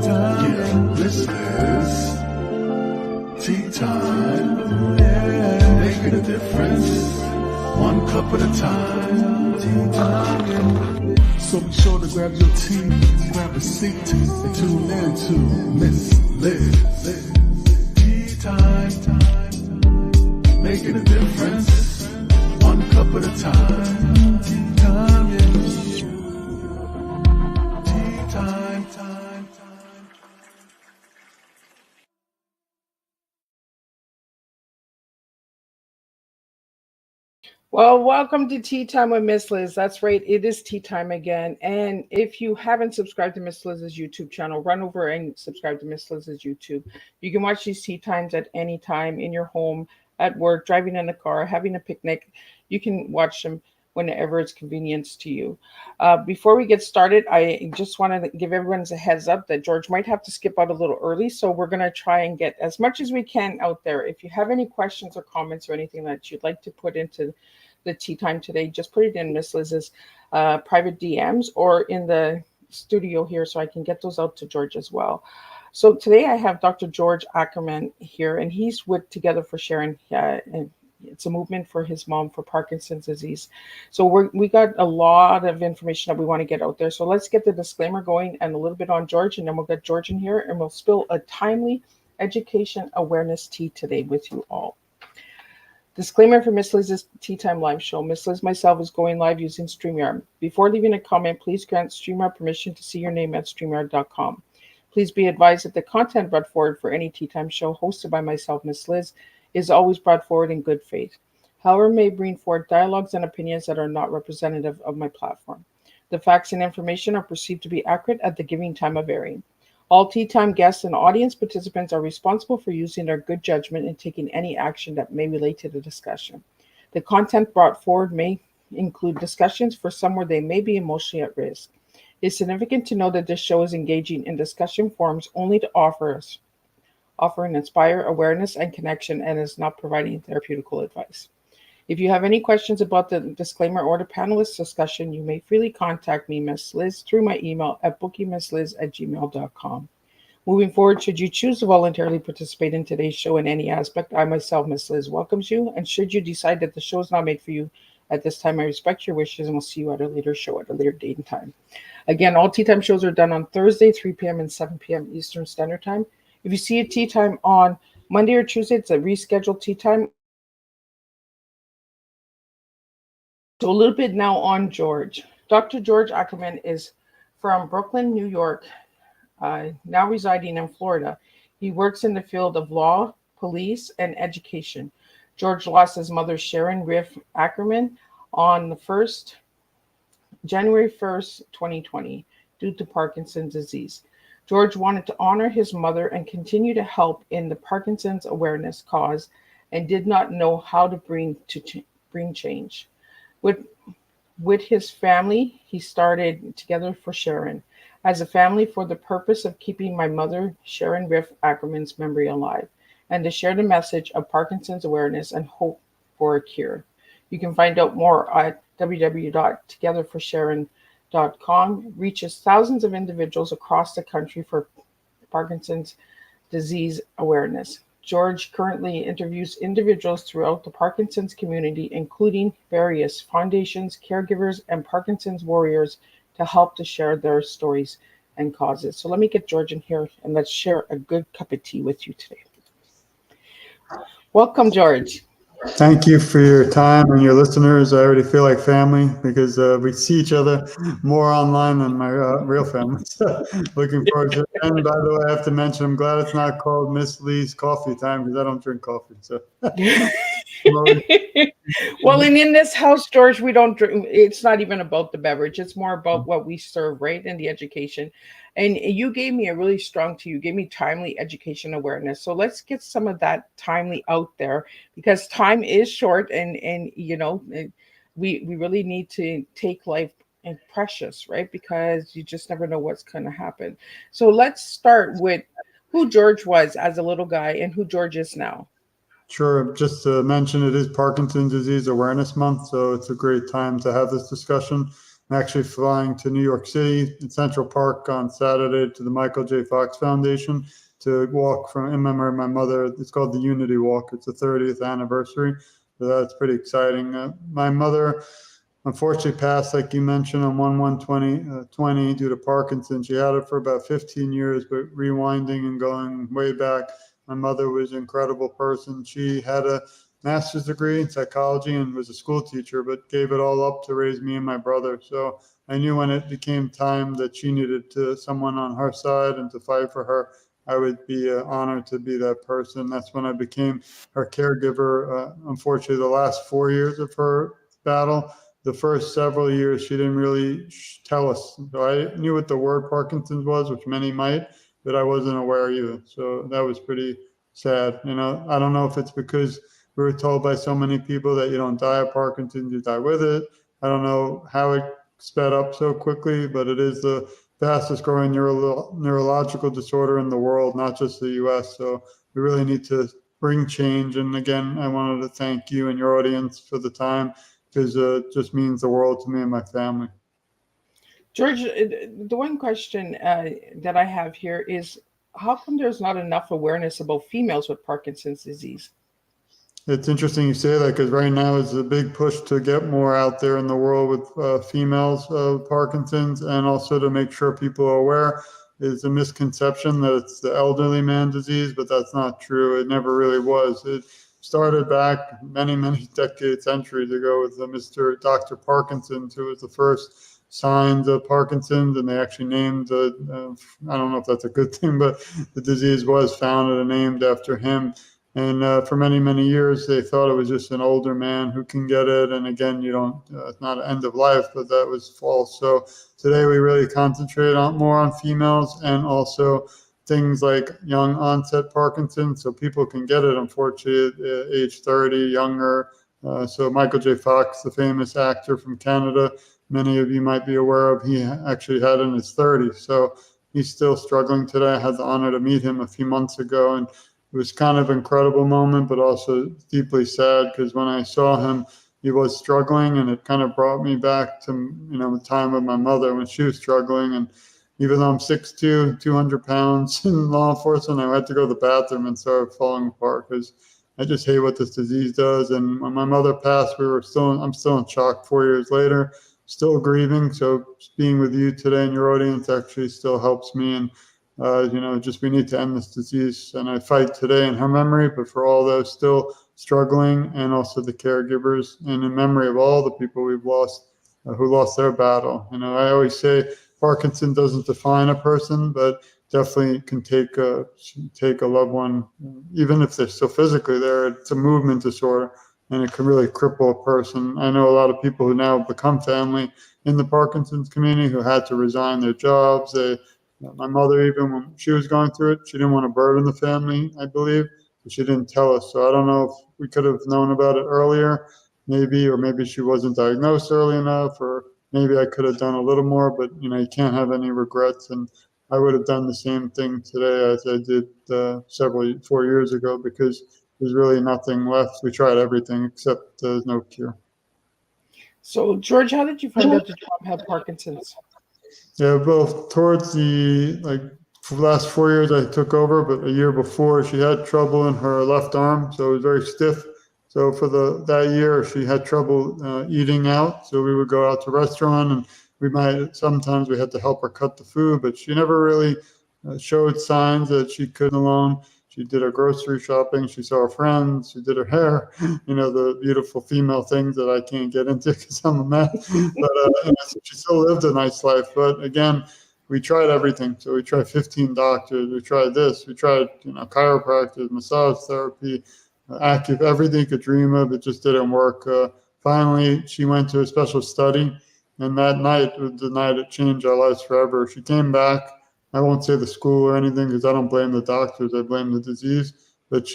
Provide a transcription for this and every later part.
Yeah, this is tea time. Yeah, making a difference, one cup at a time. Tea time. So be sure to grab your tea, grab a seat, and tune in to Miss Liz. Tea time. Making a difference, one cup at a time. Tea time, yeah. Tea time. Well, welcome to Tea Time with Miss Liz. That's right, it is tea time again. And if you haven't subscribed to Miss Liz's YouTube channel, run over and subscribe to Miss Liz's YouTube. You can watch these tea times at any time in your home, at work, driving in the car, having a picnic. You can watch them whenever it's convenient to you. Before we get started, I just want to give everyone a heads up that George might have to skip out a little early. So we're going to try and get as much as we can out there. If you have any questions or comments or anything that you'd like to put into the tea time today, just put it in Miss Liz's private DMs or in the studio here so I can get those out to George as well. So today I have Dr. George Ackerman here, and he's with Together for Sharon. And it's a movement for his mom for Parkinson's disease. So we got a lot of information that we want to get out there. So let's get the disclaimer going and a little bit on George, and then we'll get George in here and we'll spill a timely education awareness tea today with you all. Disclaimer for Miss Liz's Tea Time live show. Miss Liz myself is going live using StreamYard. Before leaving a comment, please grant StreamYard permission to see your name at StreamYard.com. Please be advised that the content brought forward for any Tea Time show hosted by myself, Miss Liz, is always brought forward in good faith. However, may bring forward dialogues and opinions that are not representative of my platform. The facts and information are perceived to be accurate at the giving time of airing. All Tea Time guests and audience participants are responsible for using their good judgment and taking any action that may relate to the discussion. The content brought forward may include discussions for some where they may be emotionally at risk. It's significant to know that this show is engaging in discussion forums only to offer and inspire awareness and connection, and is not providing therapeutical advice. If you have any questions about the disclaimer or the panelist discussion, you may freely contact me, Miss Liz, through my email at bookingmissliz@gmail.com. Moving forward, should you choose to voluntarily participate in today's show in any aspect, I myself, Miss Liz, welcomes you. And should you decide that the show is not made for you at this time, I respect your wishes and will see you at a later show at a later date and time. Again, all Tea Time shows are done on Thursday, 3 p.m. and 7 p.m. Eastern Standard Time. If you see a Tea Time on Monday or Tuesday, it's a rescheduled Tea Time. So a little bit now on George. Dr. George Ackerman is from Brooklyn, New York, now residing in Florida. He works in the field of law, police, and education. George lost his mother, Sharon Riff Ackerman, on the January 1st, 2020, due to Parkinson's disease. George wanted to honor his mother and continue to help in the Parkinson's awareness cause, and did not know how to bring change. With his family, he started Together for Sharon as a family for the purpose of keeping my mother, Sharon Riff Ackerman's memory alive, and to share the message of Parkinson's awareness and hope for a cure. You can find out more at www.togetherforsharon.com. Reaches thousands of individuals across the country for Parkinson's disease awareness. George currently interviews individuals throughout the Parkinson's community, including various foundations, caregivers, and Parkinson's warriors, to help to share their stories and causes. So let me get George in here and let's share a good cup of tea with you today. Welcome, George. Thank you for your time and your listeners. I already feel like family because we see each other more online than my real family. So looking forward to it. And by the way, I have to mention, I'm glad it's not called Miss Lee's Coffee Time because I don't drink coffee. So. Well, and in this house, George, we don't drink. It's not even about the beverage. It's more about what we serve, right? And the education. And you gave me a really strong tea. You gave me timely education awareness. So let's get some of that timely out there, because time is short, and you know, we really need to take life and precious, right? Because you just never know what's going to happen. So let's start with who George was as a little guy and who George is now. Sure. Just to mention, it is Parkinson's Disease Awareness Month, so it's a great time to have this discussion. I'm actually flying to New York City in Central Park on Saturday to the Michael J. Fox Foundation to walk in memory of my mother. It's called the Unity Walk. It's the 30th anniversary. So that's pretty exciting. My mother unfortunately passed, like you mentioned, on 1/1/2020 due to Parkinson's. She had it for about 15 years, but rewinding and going way back, my mother was an incredible person. She had a master's degree in psychology and was a school teacher, but gave it all up to raise me and my brother. So I knew when it became time that she needed someone on her side and to fight for her, I would be honored to be that person. That's when I became her caregiver. Unfortunately, the last 4 years of her battle, the first several years, she didn't really tell us. So I knew what the word Parkinson's was, which many might, but I wasn't aware either. So that was pretty sad. I don't know if it's because we were told by so many people that you don't die of Parkinson's, you die with it. I don't know how it sped up so quickly, but it is the fastest growing neurological disorder in the world, not just the US. So we really need to bring change. And again, I wanted to thank you and your audience for the time, because it just means the world to me and my family. George, the one question that I have here is, how come there's not enough awareness about females with Parkinson's disease? It's interesting you say that, because right now is a big push to get more out there in the world with females of Parkinson's, and also to make sure people are aware. Is a misconception that it's the elderly man disease, but that's not true. It never really was. It started back many, many decades, centuries ago with Dr. Parkinson, who was the first signs of Parkinson's, and they actually named I don't know if that's a good thing, but the disease was founded and named after him. And for many, many years, they thought it was just an older man who can get it. And again, it's not an end of life, but that was false. So today we really concentrate more on females, and also things like young onset Parkinson's. So people can get it, unfortunately, at age 30, younger. So Michael J. Fox, the famous actor from Canada, many of you might be aware of, he actually had it in his 30s. So he's still struggling today. I had the honor to meet him a few months ago, and it was kind of an incredible moment, but also deeply sad, because when I saw him, he was struggling, and it kind of brought me back to, the time of my mother when she was struggling. And even though I'm 6'2", 200 pounds in law enforcement, I had to go to the bathroom and started falling apart, because I just hate what this disease does. And when my mother passed, I'm still in shock 4 years later, still grieving. So being with you today and your audience actually still helps me. And we need to end this disease. And I fight today in her memory, but for all those still struggling, and also the caregivers, and in memory of all the people we've lost who lost their battle. I always say Parkinson doesn't define a person, but definitely can take a loved one, even if they're still physically there. It's a movement disorder, and it can really cripple a person. I know a lot of people who now become family in the Parkinson's community who had to resign their jobs. My mother, even when she was going through it, she didn't want to burden the family, I believe, but she didn't tell us. So I don't know if we could have known about it earlier, maybe, or maybe she wasn't diagnosed early enough, or maybe I could have done a little more, but you can't have any regrets. And I would have done the same thing today as I did 4 years ago, because there's really nothing left. We tried everything except there's no cure. So George, how did you find out that your mom had Parkinson's? Yeah, both towards the last 4 years I took over, but a year before she had trouble in her left arm, so it was very stiff. So for that year she had trouble eating out. So we would go out to a restaurant, and sometimes we had to help her cut the food, but she never really showed signs that she couldn't alone. She did her grocery shopping. She saw her friends. She did her hair. The beautiful female things that I can't get into because I'm a man. But she still lived a nice life. But again, we tried everything. So we tried 15 doctors. We tried this. We tried chiropractors, massage therapy, everything you could dream of. It just didn't work. Finally, she went to a special study, and that night was the night it changed our lives forever. She came back. I won't say the school or anything, because I don't blame the doctors. I blame the disease. But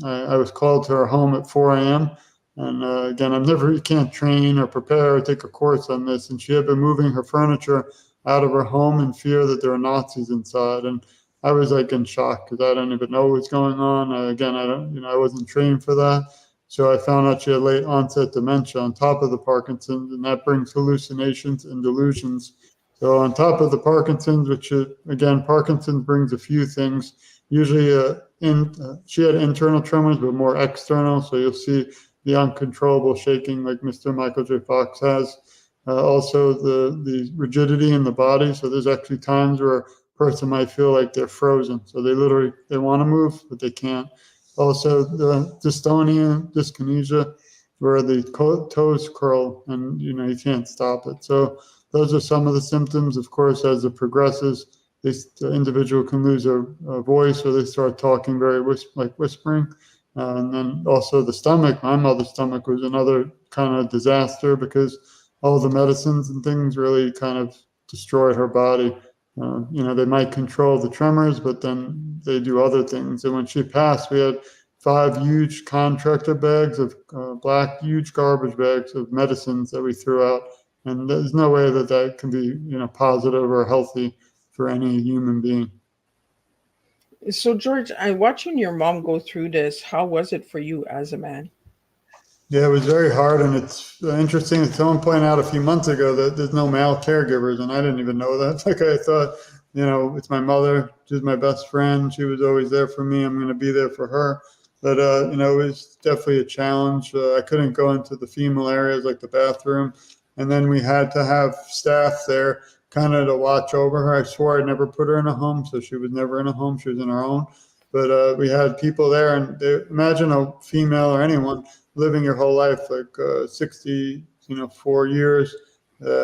I was called to her home at 4 a.m. And again, you can't train or prepare or take a course on this. And she had been moving her furniture out of her home in fear that there were Nazis inside. And I was in shock, because I didn't even know what was going on. I wasn't trained for that. So I found out she had late onset dementia on top of the Parkinson's, and that brings hallucinations and delusions. So on top of the Parkinson's, which is, again, Parkinson's brings a few things. Usually, she had internal tremors, but more external. So you'll see the uncontrollable shaking, like Mr. Michael J. Fox has. Also, the rigidity in the body. So there's actually times where a person might feel like they're frozen. So they want to move, but they can't. Also, the dyskinesia, where the toes curl and you can't stop it. So those are some of the symptoms. Of course, as it progresses, the individual can lose a voice, or they start talking very whispering. And then also the stomach. My mother's stomach was another kind of disaster because all the medicines and things really kind of destroyed her body. They might control the tremors, but then they do other things. And when she passed, we had 5 huge contractor bags of black, huge garbage bags of medicines that we threw out. And there's no way that can be, positive or healthy for any human being. So, George, I'm watching your mom go through this. How was it for you as a man? Yeah, it was very hard, and it's interesting that someone pointed out a few months ago that there's no male caregivers, and I didn't even know that. Like I thought, it's my mother. She's my best friend. She was always there for me. I'm going to be there for her. But, it was definitely a challenge. I couldn't go into the female areas like the bathroom, and then we had to have staff there kind of to watch over her. I swore I'd never put her in a home, so she was never in a home. She was in her own. But we had people there, and imagine a female or anyone living your whole life, like 4 years.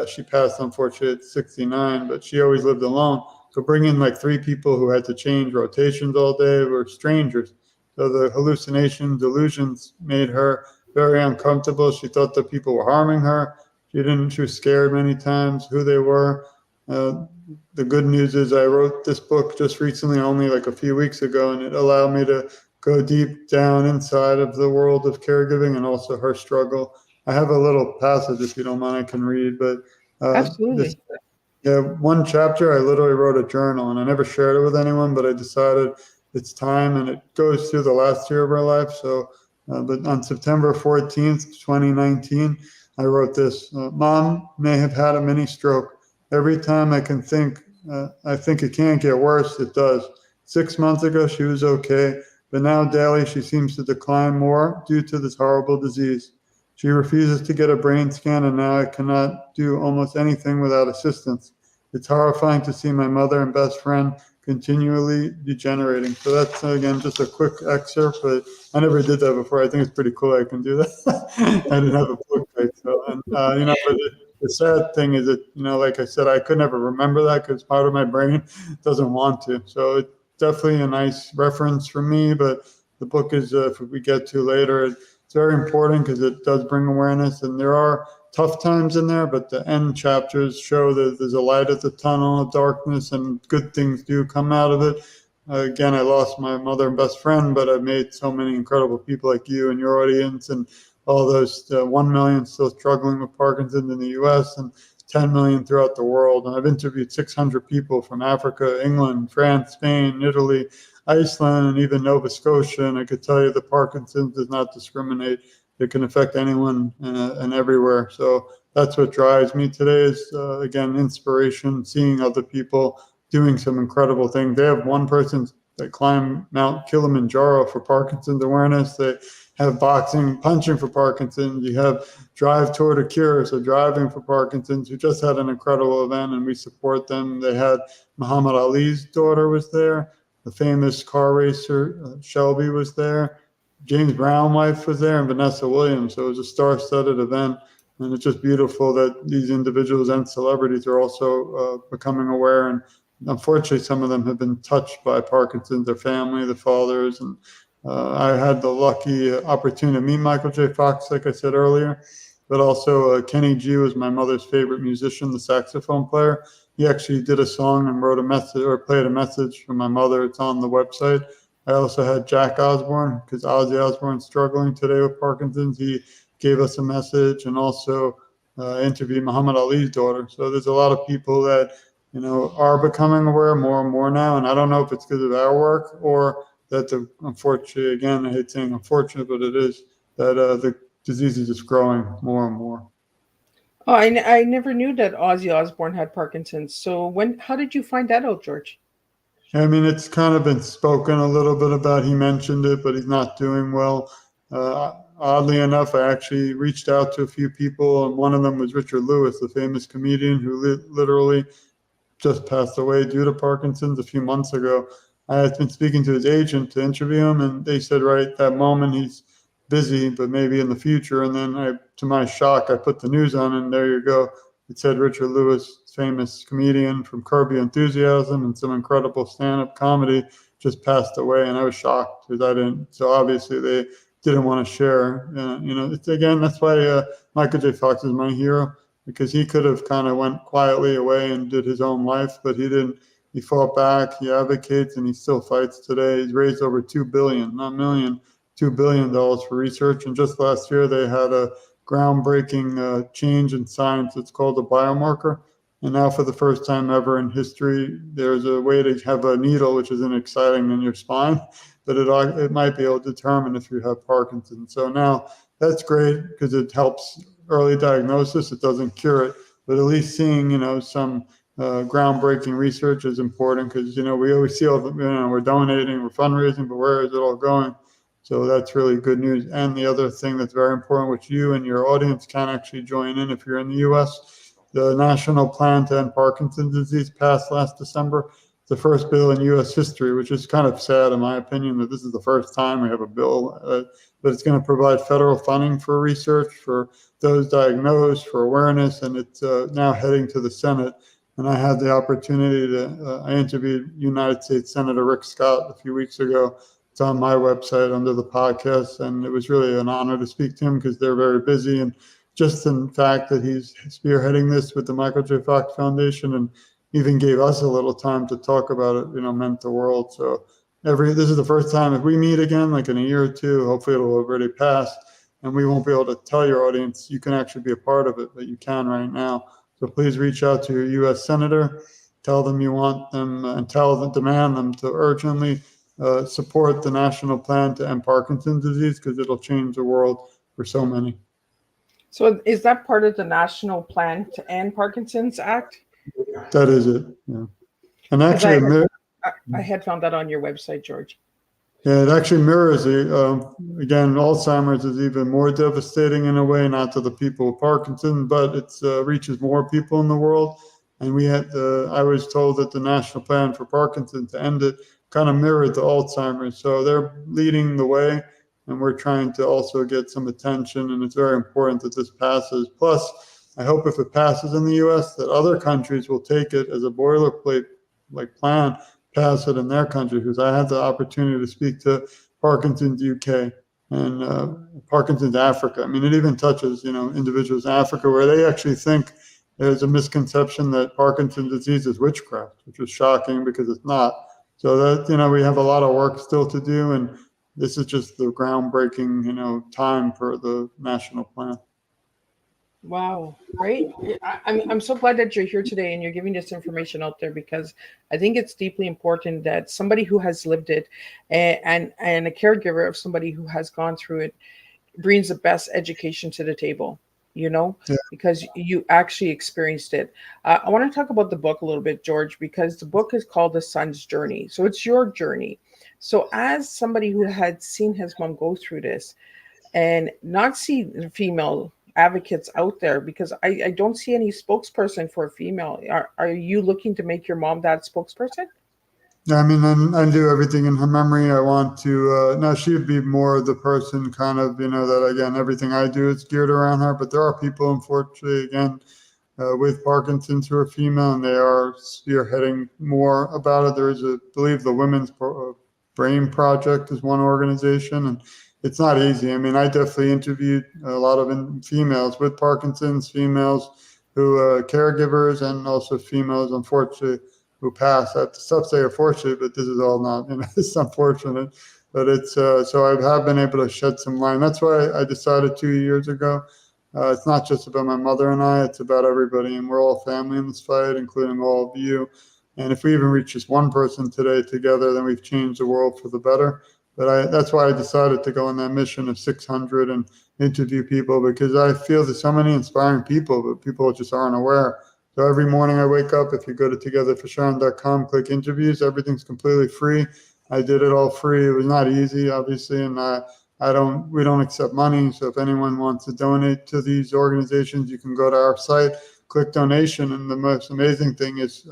She passed, unfortunately, at 69, but she always lived alone. So bringing like 3 people who had to change rotations all day were strangers. So the hallucinations, delusions made her very uncomfortable. She thought that people were harming her. She was scared many times who they were. The good news is I wrote this book just recently, only like a few weeks ago, and it allowed me to go deep down inside of the world of caregiving and also her struggle. I have a little passage, if you don't mind, I can read. But Absolutely. One chapter, I literally wrote a journal, and I never shared it with anyone, but I decided it's time, and it goes through the last year of her life. So, but on September 14th, 2019, I wrote this. Mom may have had a mini stroke. Every time I think it can't get worse, it does. 6 months ago, she was okay, but now daily she seems to decline more due to this horrible disease. She refuses to get a brain scan, and now I cannot do almost anything without assistance. It's horrifying to see my mother and best friend continually degenerating. So that's, again, just a quick excerpt, but I never did that before. I think it's pretty cool I can do that. I didn't have a book like so. And, but the sad thing is that, like I said, I could never remember that because part of my brain doesn't want to. So it's definitely a nice reference for me, but the book is, if we get to later, it's very important because it does bring awareness, and there are tough times in there, but the end chapters show that there's a light at the tunnel of darkness and good things do come out of it. Again, I lost my mother and best friend, but I've made so many incredible people like you and your audience, and all those 1 million still struggling with Parkinson's in the U.S. and 10 million throughout the world. And I've interviewed 600 people from Africa, England, France, Spain, Italy, Iceland, and even Nova Scotia. And I could tell you that Parkinson's does not discriminate. It can affect anyone and everywhere. So that's what drives me today is, again, inspiration, seeing other people doing some incredible things. They have one person that climbed Mount Kilimanjaro for Parkinson's awareness. They have boxing, punching for Parkinson's. You have Drive Toward a Cure, so driving for Parkinson's, who just had an incredible event, and we support them. They had Muhammad Ali's daughter was there. The famous car racer, Shelby, was there. James Brown's wife was there, and Vanessa Williams. So it was a star-studded event, and it's just beautiful that these individuals and celebrities are also becoming aware. And unfortunately, some of them have been touched by Parkinson's, their family, the fathers. And I had the lucky opportunity to meet Michael J. Fox, like I said earlier, but also Kenny G was my mother's favorite musician, the saxophone player. He actually did a song and wrote a message or played a message for my mother. It's on the website. I also had Jack Osbourne, because Ozzy Osbourne's struggling today with Parkinson's. He gave us a message, and also interviewed Muhammad Ali's daughter. So there's a lot of people that, are becoming aware more and more now. And I don't know if it's because of our work or that unfortunately, again, I hate saying unfortunate, but it is, that the disease is just growing more and more. Oh, I never knew that Ozzy Osbourne had Parkinson's. So how did you find that out, George? I mean, it's kind of been spoken a little bit about. He mentioned it, but he's not doing well. Oddly enough, I actually reached out to a few people, and one of them was Richard Lewis, the famous comedian who literally just passed away due to Parkinson's a few months ago. I had been speaking to his agent to interview him, and they said right at that moment he's busy, but maybe in the future. And then to my shock, I put the news on, and there you go. It said Richard Lewis, famous comedian from Curb Your Enthusiasm and some incredible stand-up comedy, just passed away, and I was shocked because I didn't. So obviously they didn't want to share. It's again, that's why Michael J. Fox is my hero, because he could have kind of went quietly away and did his own life, but he didn't. He fought back, he advocates, and he still fights today. He's raised over $2 billion, not million, $2 billion for research. And just last year, they had a groundbreaking change in science. It's called a biomarker. And now for the first time ever in history, there's a way to have a needle, which isn't exciting, in your spine, but it might be able to determine if you have Parkinson's. So now that's great because it helps early diagnosis. It doesn't cure it, but at least seeing, some groundbreaking research is important because, we always see we're donating, we're fundraising, but where is it all going? So that's really good news. And the other thing that's very important, which you and your audience can actually join in if you're in the U.S., the National Plan to End Parkinson's Disease passed last December. It's the first bill in U.S. history, which is kind of sad, in my opinion, that this is the first time we have a bill, but it's going to provide federal funding for research, for those diagnosed, for awareness, and it's now heading to the Senate. And I had the opportunity I interviewed United States Senator Rick Scott a few weeks ago. It's on my website under the podcast, and it was really an honor to speak to him because they're very busy. And just in fact that he's spearheading this with the Michael J. Fox Foundation and even gave us a little time to talk about it, meant the world. So this is the first time if we meet again, like in a year or two, hopefully it'll have already passed, and we won't be able to tell your audience you can actually be a part of it, but you can right now. So please reach out to your U.S. Senator, tell them you want them, and demand them to urgently support the National Plan to End Parkinson's Disease because it'll change the world for so many. So is that part of the National Plan to End Parkinson's Act? That is it, yeah. And actually, I had found that on your website, George. Yeah, it actually mirrors it. Again, Alzheimer's is even more devastating in a way, not to the people with Parkinson's, but it reaches more people in the world. And I was told that the National Plan for Parkinson's to end it kind of mirrored the Alzheimer's. So they're leading the way, and we're trying to also get some attention. And it's very important that this passes. Plus, I hope if it passes in the U.S., that other countries will take it as a boilerplate plan, pass it in their country, because I had the opportunity to speak to Parkinson's UK and Parkinson's Africa. I mean, it even touches, individuals in Africa where they actually think there's a misconception that Parkinson's disease is witchcraft, which is shocking because it's not. So that, we have a lot of work still to do, and this is just the groundbreaking, time for the national plan. Wow, great. I'm so glad that you're here today and you're giving this information out there, because I think it's deeply important that somebody who has lived it and a caregiver of somebody who has gone through it brings the best education to the table, because you actually experienced it. I want to talk about the book a little bit, George, because the book is called The Son's Journey. So it's your journey. So as somebody who had seen his mom go through this and not see female advocates out there, because I don't see any spokesperson for a female. Are you looking to make your mom that spokesperson? I mean, I do everything in her memory. I want to, now she would be more the person kind of, that again, everything I do is geared around her, but there are people, unfortunately, again, with Parkinson's who are female, and they are spearheading more about it. There is I believe the Women's Brain Project is one organization, and it's not easy. I mean, I definitely interviewed a lot of females with Parkinson's, females who caregivers, and also females, unfortunately, who pass. I have to say unfortunate, but this is all not, it's unfortunate. But it's, so I have been able to shed some light. That's why I decided 2 years ago, it's not just about my mother and I, it's about everybody. And we're all family in this fight, including all of you. And if we even reach just one person today together, then we've changed the world for the better. But that's why I decided to go on that mission of 600 and interview people, because I feel there's so many inspiring people, but people just aren't aware. So every morning I wake up, if you go to togetherforsharon.com, click interviews, everything's completely free. I did it all free. It was not easy, obviously, and we don't accept money. So if anyone wants to donate to these organizations, you can go to our site, click donation. And the most amazing thing is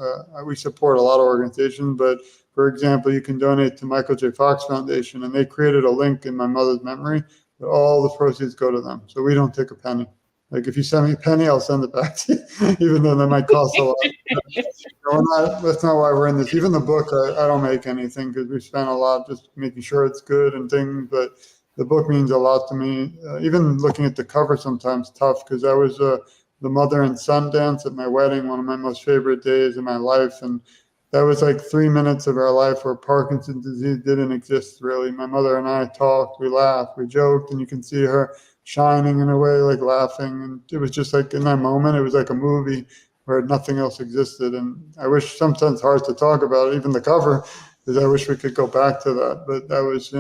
we support a lot of organizations, but for example, you can donate to Michael J. Fox Foundation, and they created a link in my mother's memory that all the proceeds go to them. So we don't take a penny. Like if you send me a penny, I'll send it back to you, even though that might cost a lot. That's not why we're in this. Even the book, I don't make anything because we spent a lot just making sure it's good and things. But the book means a lot to me. Even looking at the cover sometimes tough, because I was the mother and son dance at my wedding, one of my most favorite days in my life. And that was like 3 minutes of our life where Parkinson's disease didn't exist, really. My mother and I talked, we laughed, we joked, and you can see her shining in a way, like laughing. And it was just like in that moment, it was like a movie where nothing else existed. And I wish, sometimes it's hard to talk about it, even the cover, because I wish we could go back to that. But that was,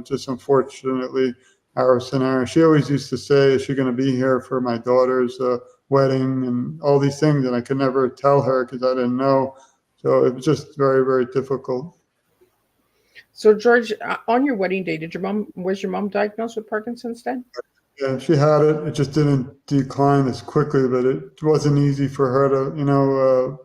just unfortunately our scenario. She always used to say, is she going to be here for my daughter's wedding and all these things? And I could never tell her because I didn't know. So it was just very, very difficult. So George, on your wedding day, was your mom diagnosed with Parkinson's then? Yeah, she had it. It just didn't decline as quickly, but it wasn't easy for her to,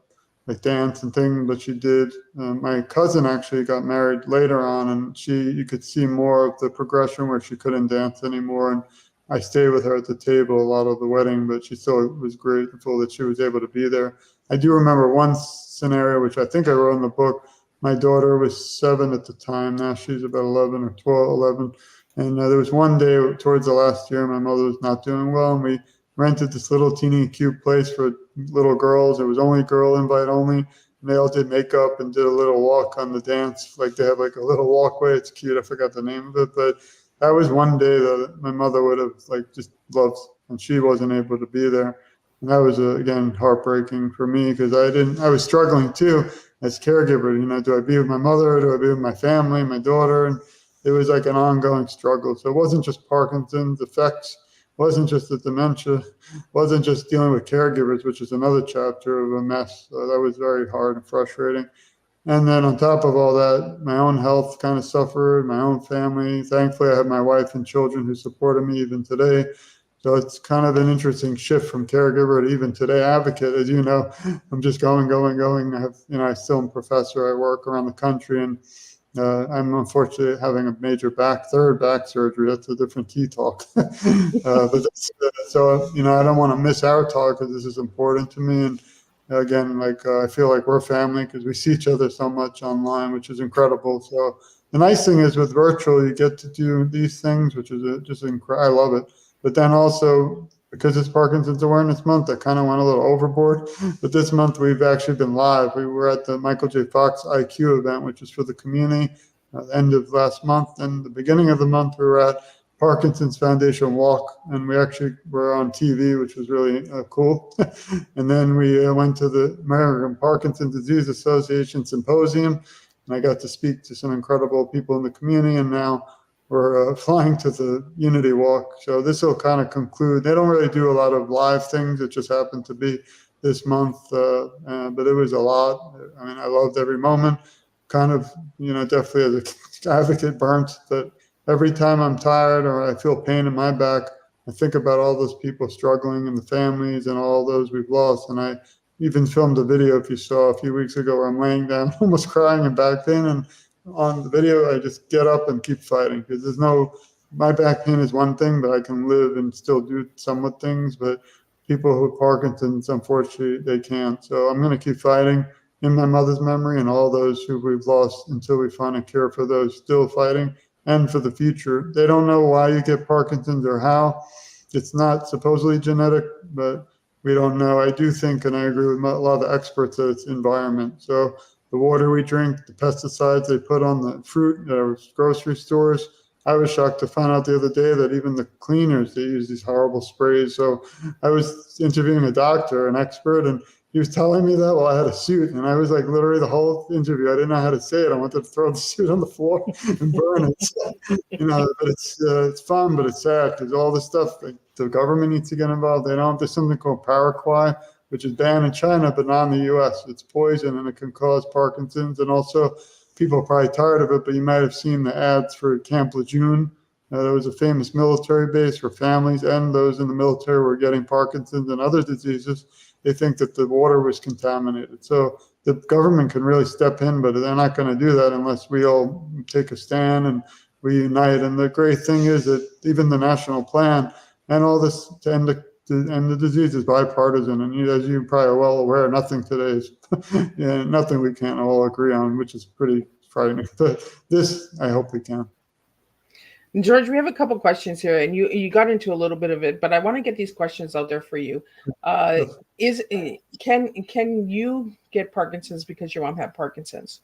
like dance and things, but she did. My cousin actually got married later on, and you could see more of the progression where she couldn't dance anymore. And I stayed with her at the table a lot of the wedding, but she still was grateful that she was able to be there. I do remember one scenario, which I think I wrote in the book. My daughter was 7 at the time. Now she's about 11 or 12, 11. And there was one day towards the last year, my mother was not doing well, and we rented this little teeny cute place for little girls. It was only girl invite only. And they all did makeup and did a little walk on the dance. Like they have like a little walkway. It's cute. I forgot the name of it, but that was one day that my mother would have like just loved, and she wasn't able to be there. And that was again heartbreaking for me, because I was struggling too as caregiver. Do I be with my mother? Do I be with my family, my daughter? And it was like an ongoing struggle. So it wasn't just Parkinson's effects, wasn't just the dementia, wasn't just dealing with caregivers, which is another chapter of a mess. So that was very hard and frustrating. And then on top of all that, my own health kind of suffered, my own family. Thankfully, I have my wife and children who supported me even today. So it's kind of an interesting shift from caregiver to even today advocate. As you know, I'm just going. I still am a professor. I work around the country, and I'm unfortunately having a major third back surgery. That's a different tea talk. So I don't want to miss our talk because this is important to me. And again, I feel like we're family because we see each other so much online, which is incredible. So the nice thing is with virtual, you get to do these things, which is just incredible. I love it. But then also, because it's Parkinson's Awareness Month, I kind of went a little overboard. But this month, we've actually been live. We were at the Michael J. Fox IQ event, which is for the community, end of last month. And the beginning of the month, we were at Parkinson's Foundation Walk, and we actually were on TV, which was really cool. And then we went to the American Parkinson's Disease Association Symposium, and I got to speak to some incredible people in the community. And now we're flying to the Unity Walk. So this will kind of conclude. They don't really do a lot of live things. It just happened to be this month, but it was a lot. I mean, I loved every moment. Kind of, definitely as an advocate burnt, that every time I'm tired or I feel pain in my back, I think about all those people struggling and the families and all those we've lost. And I even filmed a video, if you saw a few weeks ago, where I'm laying down almost crying in back pain, and on the video, I just get up and keep fighting, because my back pain is one thing, but I can live and still do somewhat things. But people who have Parkinson's, unfortunately, they can't. So I'm going to keep fighting in my mother's memory and all those who we've lost until we find a cure for those still fighting, and for the future. They don't know why you get Parkinson's or how. It's not supposedly genetic, but we don't know. I do think, and I agree with a lot of the experts, that it's environment. So the water we drink, the pesticides they put on the fruit at our grocery stores. I was shocked to find out the other day that even the cleaners, they use these horrible sprays. So I was interviewing a doctor, an expert, and he was telling me that while I had a suit, and I was like, literally the whole interview, I didn't know how to say it. I wanted to throw the suit on the floor and burn it. So, but it's fun, but it's sad because all this stuff, like, the government needs to get involved. They don't. There's something called paraquat, which is banned in China, but not in the U.S. It's poison and it can cause Parkinson's, and also people are probably tired of it, but you might have seen the ads for Camp Lejeune. There was a famous military base where families and those in the military were getting Parkinson's and other diseases. They think that the water was contaminated. So the government can really step in, but they're not going to do that unless we all take a stand and we unite. And the great thing is that even the national plan and all this to end the disease is bipartisan. And as you probably are well aware, nothing today is nothing we can't all agree on, which is pretty frightening. But this, I hope we can. George, we have a couple questions here, and you got into a little bit of it, but I want to get these questions out there for you. Can you get Parkinson's because your mom had Parkinson's?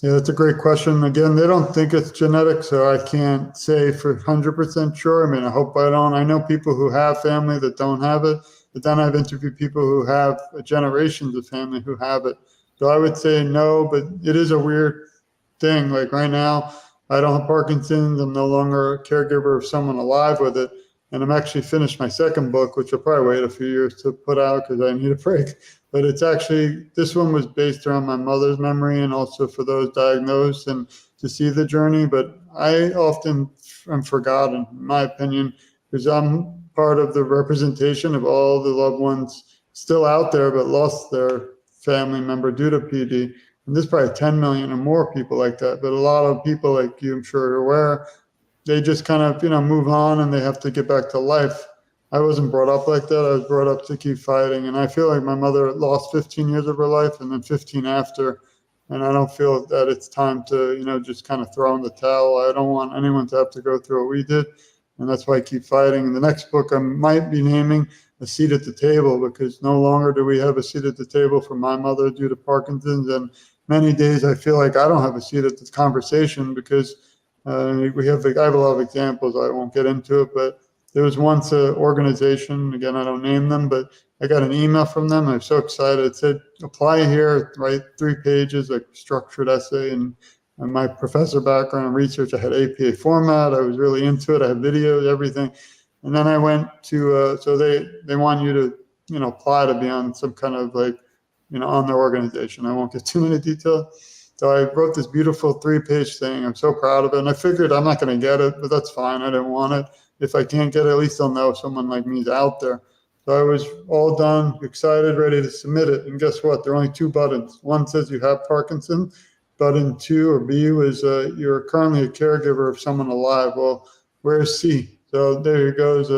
Yeah, that's a great question. Again, they don't think it's genetic, so I can't say for 100% sure. I mean, I hope I don't. I know people who have family that don't have it, but then I've interviewed people who have generations of family who have it. So I would say no, but it is a weird thing. Like right now, I don't have Parkinson's. I'm no longer a caregiver of someone alive with it. And I'm actually finished my second book, which I'll probably wait a few years to put out because I need a break. But it's actually, this one was based around my mother's memory and also for those diagnosed and to see the journey. But I often am forgotten, in my opinion, because I'm part of the representation of all the loved ones still out there but lost their family member due to PD. And there's probably 10 million or more people like that. But a lot of people, like you, I'm sure you're aware, they just kind of, move on and they have to get back to life. I wasn't brought up like that. I was brought up to keep fighting. And I feel like my mother lost 15 years of her life and then 15 after. And I don't feel that it's time to, just kind of throw in the towel. I don't want anyone to have to go through what we did. And that's why I keep fighting. In the next book, I might be naming A Seat at the Table, because no longer do we have a seat at the table for my mother due to Parkinson's. And many days I feel like I don't have a seat at this conversation because I have a lot of examples. I won't get into it, but there was once an organization, again, I don't name them, but I got an email from them. I'm so excited. It said, apply here, write 3 pages, like structured essay. And my professor background and research, I had APA format. I was really into it. I had videos, everything. And then I went to, so they want you to, apply to be on some kind of like, on their organization. I won't get too many details. So I wrote this beautiful 3-page thing. I'm so proud of it. And I figured I'm not going to get it, but that's fine. I didn't want it. If I can't get it, at least I'll know someone like me is out there. So I was all done, excited, ready to submit it. And guess what? There are only 2 buttons. One says you have Parkinson's. Button 2 or B was you're currently a caregiver of someone alive. Well, where's C? So there it goes.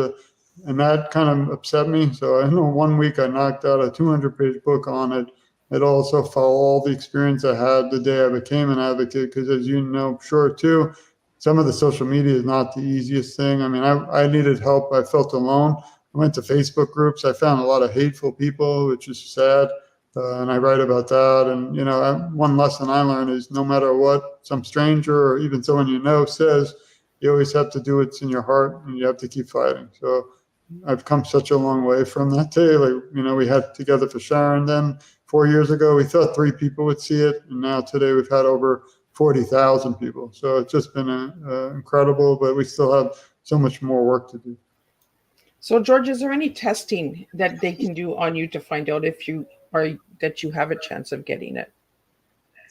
And that kind of upset me. So I know 1 week I knocked out a 200-page book on it. It also followed all the experience I had the day I became an advocate, because as you know, I'm sure too, some of the social media is not the easiest thing. I mean, I needed help. I felt alone. I went to Facebook groups. I found a lot of hateful people, which is sad. And I write about that. And, one lesson I learned is no matter what some stranger or even someone says, you always have to do what's in your heart and you have to keep fighting. So I've come such a long way from that day. Like, we had Together for Sharon then 4 years ago. We thought 3 people would see it. And now today we've had over 40,000 people. So it's just been incredible, but we still have so much more work to do. So George, is there any testing that they can do on you to find out if you have a chance of getting it?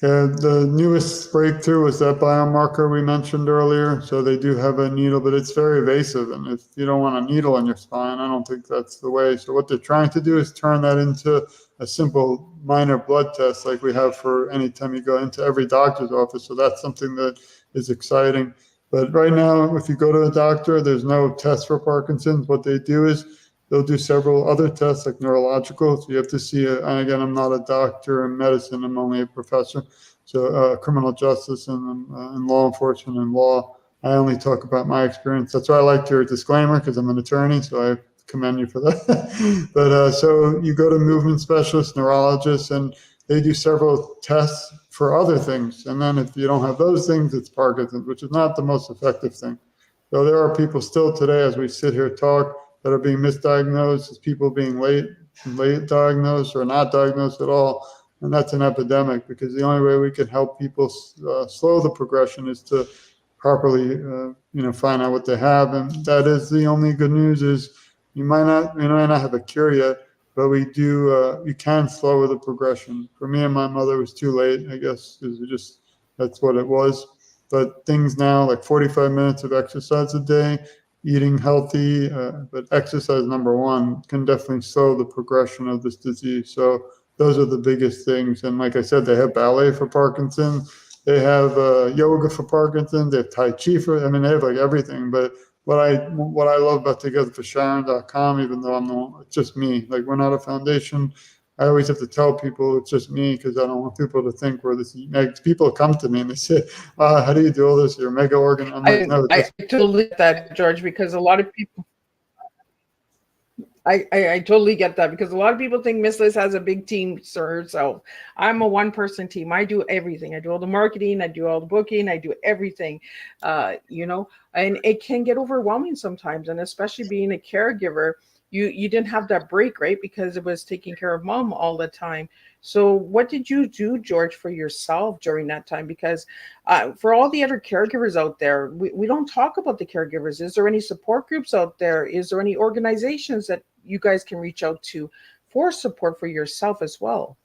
The newest breakthrough was that biomarker we mentioned earlier. So they do have a needle, but it's very invasive. And if you don't want a needle in your spine, I don't think that's the way. So what they're trying to do is turn that into a simple minor blood test like we have for any time you go into every doctor's office. So that's something that is exciting. But right now, if you go to a doctor, there's no test for Parkinson's. What they do is they'll do several other tests like neurological. So you have to see, and again, I'm not a doctor in medicine. I'm only a professor. So criminal justice and law enforcement and law, I only talk about my experience. That's why I like your disclaimer, because I'm an attorney. So I commend you for that. But so you go to movement specialists, neurologists, and they do several tests for other things. And then if you don't have those things, it's Parkinson's, which is not the most effective thing. So there are people still today, as we sit here talk, that are being misdiagnosed as people being late late diagnosed or not diagnosed at all. And that's an epidemic, because the only way we can help people slow the progression is to properly, find out what they have. And that is the only good news is you might not have a cure yet, but we do, you can slow the progression. For me and my mother, it was too late, I guess, because that's what it was. But things now, like 45 minutes of exercise a day, eating healthy, but exercise, number one, can definitely slow the progression of this disease. So those are the biggest things. And like I said, they have ballet for Parkinson's. They have yoga for Parkinson's. They have Tai Chi they have like everything. But what I love about togetherforsharon.com, even though it's just me, like we're not a foundation. I always have to tell people it's just me, because I don't want people to think we're this. People come to me and they say, how do you do all this? You're mega organ. I'm like, no, I totally get that, George, because a lot of people, I totally get that, because a lot of people think Miss Liz has a big team herself. I'm a one-person team. I do everything. I do all the marketing. I do all the booking. I do everything, and it can get overwhelming sometimes. And especially being a caregiver, you didn't have that break, right? Because it was taking care of mom all the time. So what did you do, George, for yourself during that time? Because for all the other caregivers out there, we don't talk about the caregivers. Is there any support groups out there? Is there any organizations that you guys can reach out to for support for yourself as well?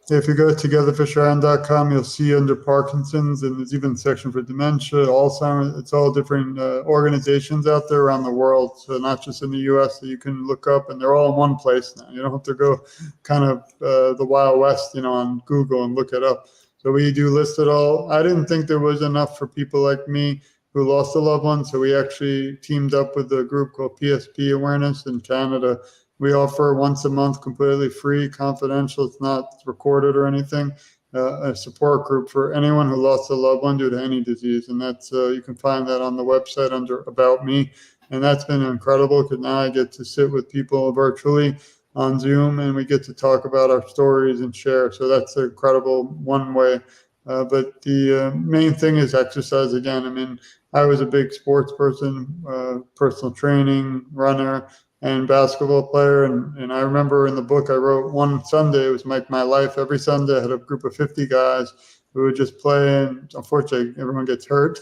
If you go to togetherforsharon.com, you'll see under Parkinson's, and there's even a section for dementia, Alzheimer's. It's all different organizations out there around the world, so not just in the U.S. that you can look up, and they're all in one place now. You don't have to go kind of the Wild West, on Google and look it up. So we do list it all. I didn't think there was enough for people like me who lost a loved one, so we actually teamed up with a group called PSP Awareness in Canada. We offer once a month, completely free, confidential. It's not recorded or anything. A support group for anyone who lost a loved one due to any disease, and that's you can find that on the website under About Me. And that's been incredible, because now I get to sit with people virtually on Zoom, and we get to talk about our stories and share. So that's incredible one way. But the main thing is exercise again. I was a big sports person, personal training, runner, and basketball player. And I remember in the book I wrote, one Sunday, it was like my life. Every Sunday I had a group of 50 guys who would just play, and unfortunately everyone gets hurt.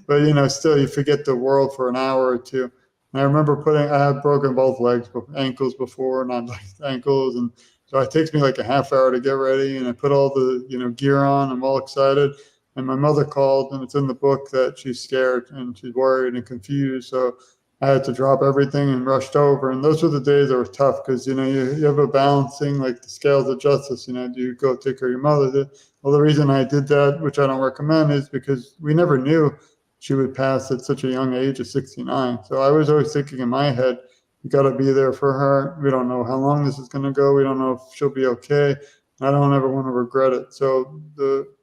But still you forget the world for an hour or two. And I remember I had broken both legs, ankles before, not like ankles. And so it takes me like a half hour to get ready, and I put all the gear on. I'm all excited. And my mother called, and it's in the book that she's scared and she's worried and confused. So I had to drop everything and rushed over. And those were the days that were tough, because, you have a balancing, like the scales of justice. Do you go take care of your mother? Well, the reason I did that, which I don't recommend, is because we never knew she would pass at such a young age of 69. So I was always thinking in my head, you got to be there for her. We don't know how long this is going to go. We don't know if she'll be okay. I don't ever want to regret it. So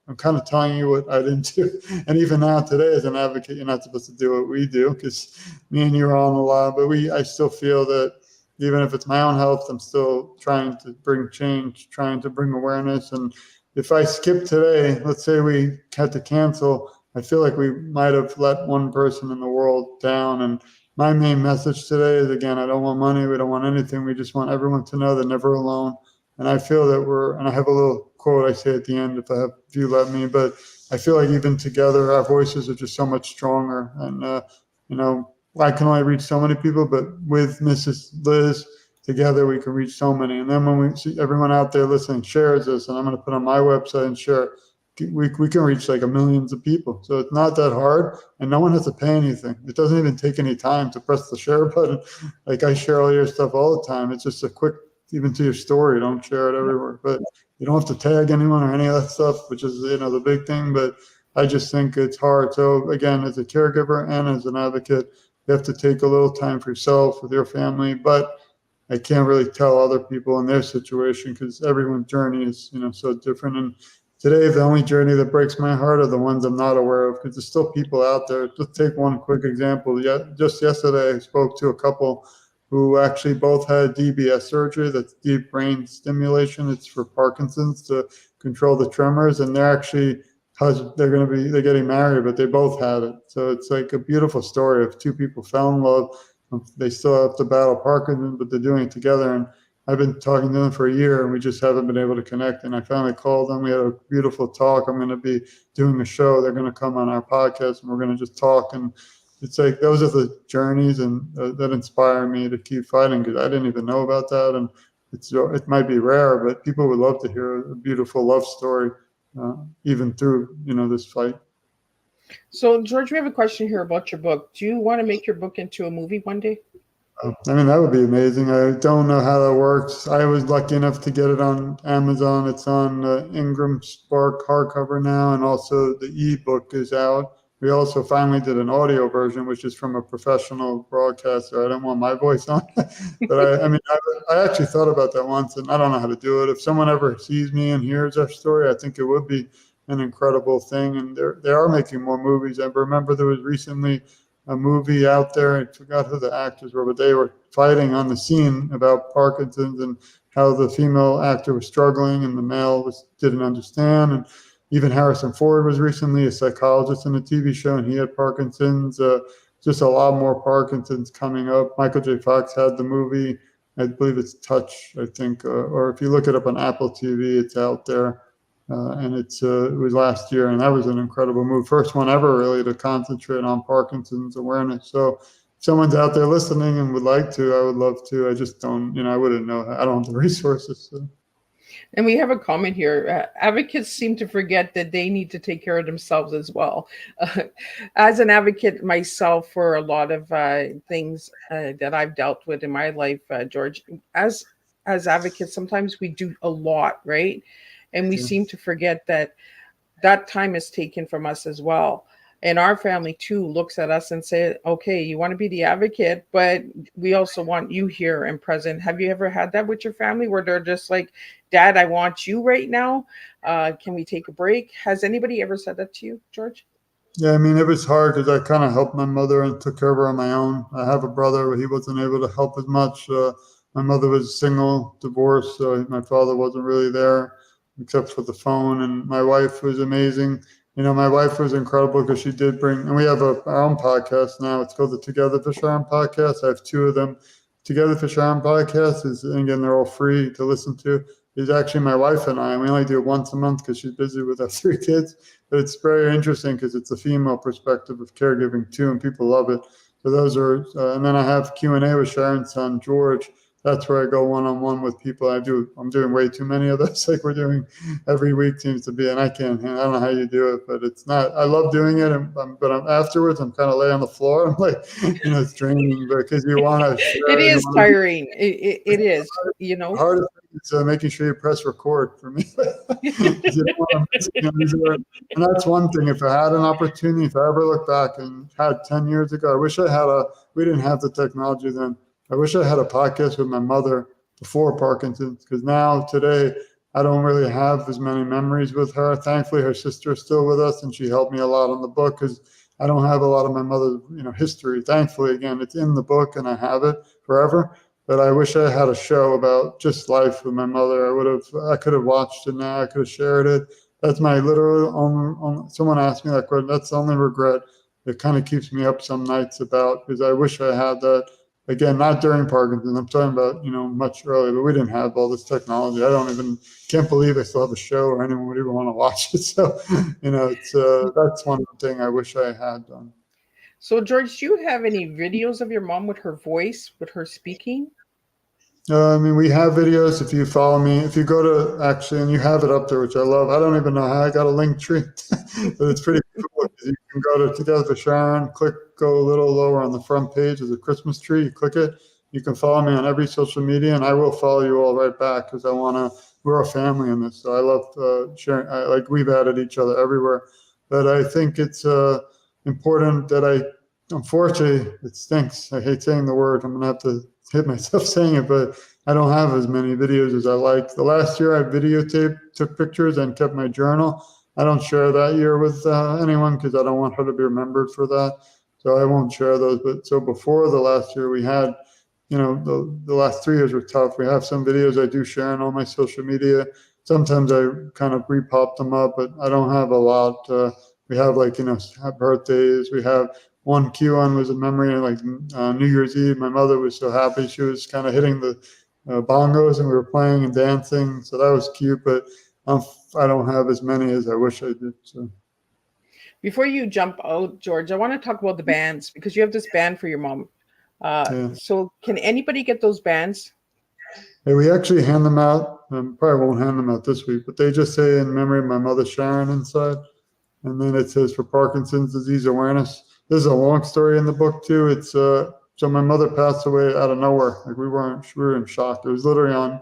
I'm kind of telling you what I didn't do. And even now today, as an advocate, you're not supposed to do what we do, because me and you are on the line. But I still feel that even if it's my own health, I'm still trying to bring change, trying to bring awareness. And if I skip today, let's say we had to cancel, I feel like we might have let one person in the world down. And my main message today is, again, I don't want money. We don't want anything. We just want everyone to know they're never alone. And I feel that and I have a little quote I say at the end if you let me, but I feel like even together, our voices are just so much stronger. And, I can only reach so many people, but with Mrs. Liz, together we can reach so many. And then when we see everyone out there listening shares this, and I'm going to put on my website and share, we can reach like millions of people. So it's not that hard, and no one has to pay anything. It doesn't even take any time to press the share button. Like I share all your stuff all the time. It's just a quick, even to your story, don't share it everywhere. But you don't have to tag anyone or any of that stuff, which is, the big thing. But I just think it's hard. So again, as a caregiver and as an advocate, you have to take a little time for yourself with your family. But I can't really tell other people in their situation, because everyone's journey is, so different. And today, the only journey that breaks my heart are the ones I'm not aware of, because there's still people out there. Let's take one quick example. Just yesterday, I spoke to a couple who actually both had DBS surgery. That's deep brain stimulation. It's for Parkinson's, to control the tremors. And they're getting married, but they both had it. So it's like a beautiful story of two people fell in love. They still have to battle Parkinson's, but they're doing it together. And I've been talking to them for a year, and we just haven't been able to connect. And I finally called them. We had a beautiful talk. I'm going to be doing a show. They're going to come on our podcast, and we're going to just talk. And it's like those are the journeys and that inspire me to keep fighting, because I didn't even know about that. And it might be rare, but people would love to hear a beautiful love story, even through this fight. So, George, we have a question here about your book. Do you want to make your book into a movie one day? I mean, that would be amazing. I don't know how that works. I was lucky enough to get it on Amazon. It's on Ingram Spark hardcover now, and also the ebook is out. We also finally did an audio version, which is from a professional broadcaster. I don't want my voice on, but I actually thought about that once, and I don't know how to do it. If someone ever sees me and hears our story, I think it would be an incredible thing. And they are making more movies. I remember there was recently a movie out there. I forgot who the actors were, but they were fighting on the scene about Parkinson's and how the female actor was struggling and the male didn't understand. And even Harrison Ford was recently a psychologist in a TV show, and he had Parkinson's. Just a lot more Parkinson's coming up. Michael J. Fox had the movie. I believe it's Touch, I think, or if you look it up on Apple TV, it's out there. And it was last year, and that was an incredible move. First one ever, really, to concentrate on Parkinson's awareness. So if someone's out there listening and would like to, I would love to. I just don't, I wouldn't know. I don't have the resources. So. And we have a comment here. Advocates seem to forget that they need to take care of themselves as well. As an advocate myself for a lot of things that I've dealt with in my life, George, as advocates, sometimes we do a lot, right? And we seem to forget that time is taken from us as well. And our family too looks at us and say, okay, you want to be the advocate, but we also want you here and present. Have you ever had that with your family where they're just like, Dad, I want you right now. Can we take a break? Has anybody ever said that to you, George? Yeah, I mean, it was hard because I kind of helped my mother and took care of her on my own. I have a brother, but he wasn't able to help as much. My mother was single, divorced, so my father wasn't really there except for the phone. And my wife was amazing. My wife was incredible because she did bring, and we have our own podcast now. It's called the Together for Sharon podcast. I have two of them. Together for Sharon podcast and again, they're all free to listen to. Is actually my wife and I. We only do it once a month because she's busy with our 3 kids. But it's very interesting because it's a female perspective of caregiving too, and people love it. So those are, and then I have Q&A with Sharon's son, George. That's where I go one-on-one with people. I'm doing way too many of those. Like we're doing every week seems to be, and I don't know how you do it, but it's not, I love doing it. But afterwards, I'm kind of lay on the floor. I'm like, it's draining because you want to share. It is tiring. It is, The hardest thing is making sure you press record for me. And that's one thing. If I had an opportunity, if I ever look back and had 10 years ago, I wish I had we didn't have the technology then. I wish I had a podcast with my mother before Parkinson's, because now today I don't really have as many memories with her. Thankfully, her sister is still with us, and she helped me a lot on the book because I don't have a lot of my mother's history. Thankfully, again, it's in the book and I have it forever. But I wish I had a show about just life with my mother. I could have watched it now. I could have shared it. That's my literal only. Someone asked me that question. That's the only regret. It kind of keeps me up some nights because I wish I had that. Again, not during Parkinson's. I'm talking about, much earlier, but we didn't have all this technology. Can't believe I still have a show or anyone would even want to watch it. So, it's that's one thing I wish I had done. So, George, do you have any videos of your mom with her voice, with her speaking? We have videos. If you follow me, if you go to and you have it up there, which I love. I don't even know how I got a link tree, but it's pretty cool. You can go to Together for Sharon, go a little lower on the front page. There's a Christmas tree. You click it. You can follow me on every social media, and I will follow you all right back because we're a family in this. So I love sharing. We've added each other everywhere. But I think it's important that unfortunately, it stinks. I hate saying the word. I'm going to have to hit myself saying it, but I don't have as many videos as I like. The last year I videotaped, took pictures, and kept my journal. I don't share that year with anyone because I don't want her to be remembered for that. So I won't share those. But so before the last year we had, the last 3 years were tough. We have some videos I do share on all my social media. Sometimes I kind of repop them up, but I don't have a lot. We have birthdays. We have one Q1 was a memory of New Year's Eve. My mother was so happy. She was kind of hitting the bongos, and we were playing and dancing. So that was cute, but I don't have as many as I wish I did. So. Before you jump out, George, I want to talk about the bands because you have this band for your mom. Yeah. So can anybody get those bands? Hey, we actually hand them out. Probably won't hand them out this week, but they just say in memory of my mother Sharon inside, and then it says for Parkinson's disease awareness. There's a long story in the book too. It's so my mother passed away out of nowhere. Like we were in shock. It was literally on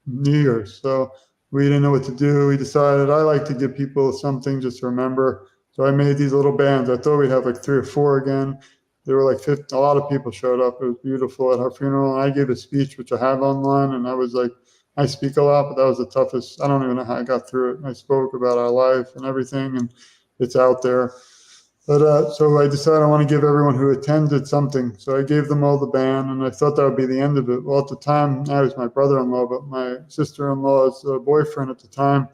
New Year's, so we didn't know what to do. We decided I like to give people something just to remember. So I made these little bands. I thought we'd have like 3 or 4 again. There were like 50, a lot of people showed up. It was beautiful at her funeral. And I gave a speech, which I have online. And I was like, I speak a lot, but that was the toughest. I don't even know how I got through it. I spoke about our life and everything, and it's out there. But so I decided I want to give everyone who attended something. So I gave them all the band, and I thought that would be the end of it. Well, at the time, I was my brother-in-law, but my sister-in-law's boyfriend at the time,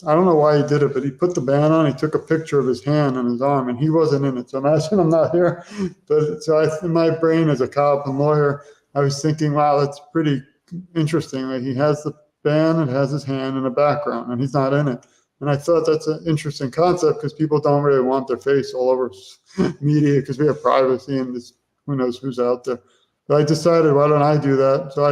I don't know why he did it, but he put the band on. He took a picture of his hand and his arm, and he wasn't in it. So imagine I'm not here. But so in my brain as a cop and lawyer, I was thinking, wow, that's pretty interesting. Like he has the band, it has his hand in the background, and he's not in it. And I thought that's an interesting concept because people don't really want their face all over media because we have privacy and this, who knows who's out there. But I decided, why don't I do that? So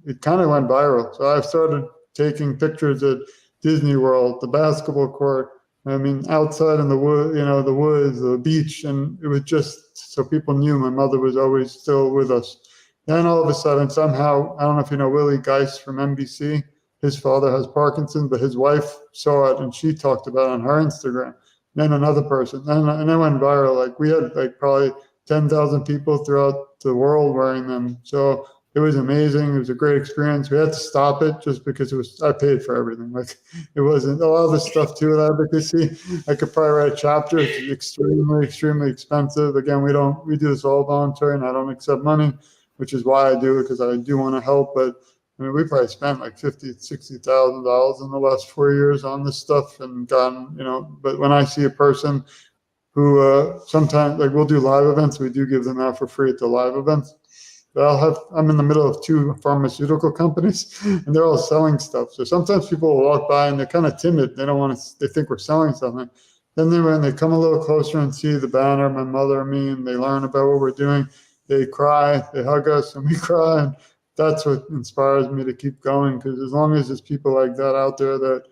it kind of went viral. So I started taking pictures at Disney World, the basketball court. I mean, outside in the wood, the woods, the beach, and it was just so people knew my mother was always still with us. Then all of a sudden, somehow, I don't know if you know Willie Geist from NBC. His father has Parkinson's, but his wife saw it and she talked about it on her Instagram. Then another person, and it went viral. Like we had like probably 10,000 people throughout the world wearing them. So it was amazing. It was a great experience. We had to stop it just because I paid for everything. Like it wasn't a lot of the stuff too with advocacy. I could probably write a chapter. It's extremely, extremely expensive. Again, we do this all voluntary, and I don't accept money, which is why I do it, because I do want to help. But I mean, we probably spent like $50,000-$60,000 in the last 4 years on this stuff and gotten, but when I see a person who sometimes, like we'll do live events, we do give them out for free at the live events. But I'm in the middle of 2 pharmaceutical companies and they're all selling stuff. So sometimes people will walk by and they're kind of timid. They don't want to, they think we're selling something. Then when they come a little closer and see the banner, my mother and me, and they learn about what we're doing, they cry, they hug us, and we cry. And that's what inspires me to keep going, because as long as there's people like that out there that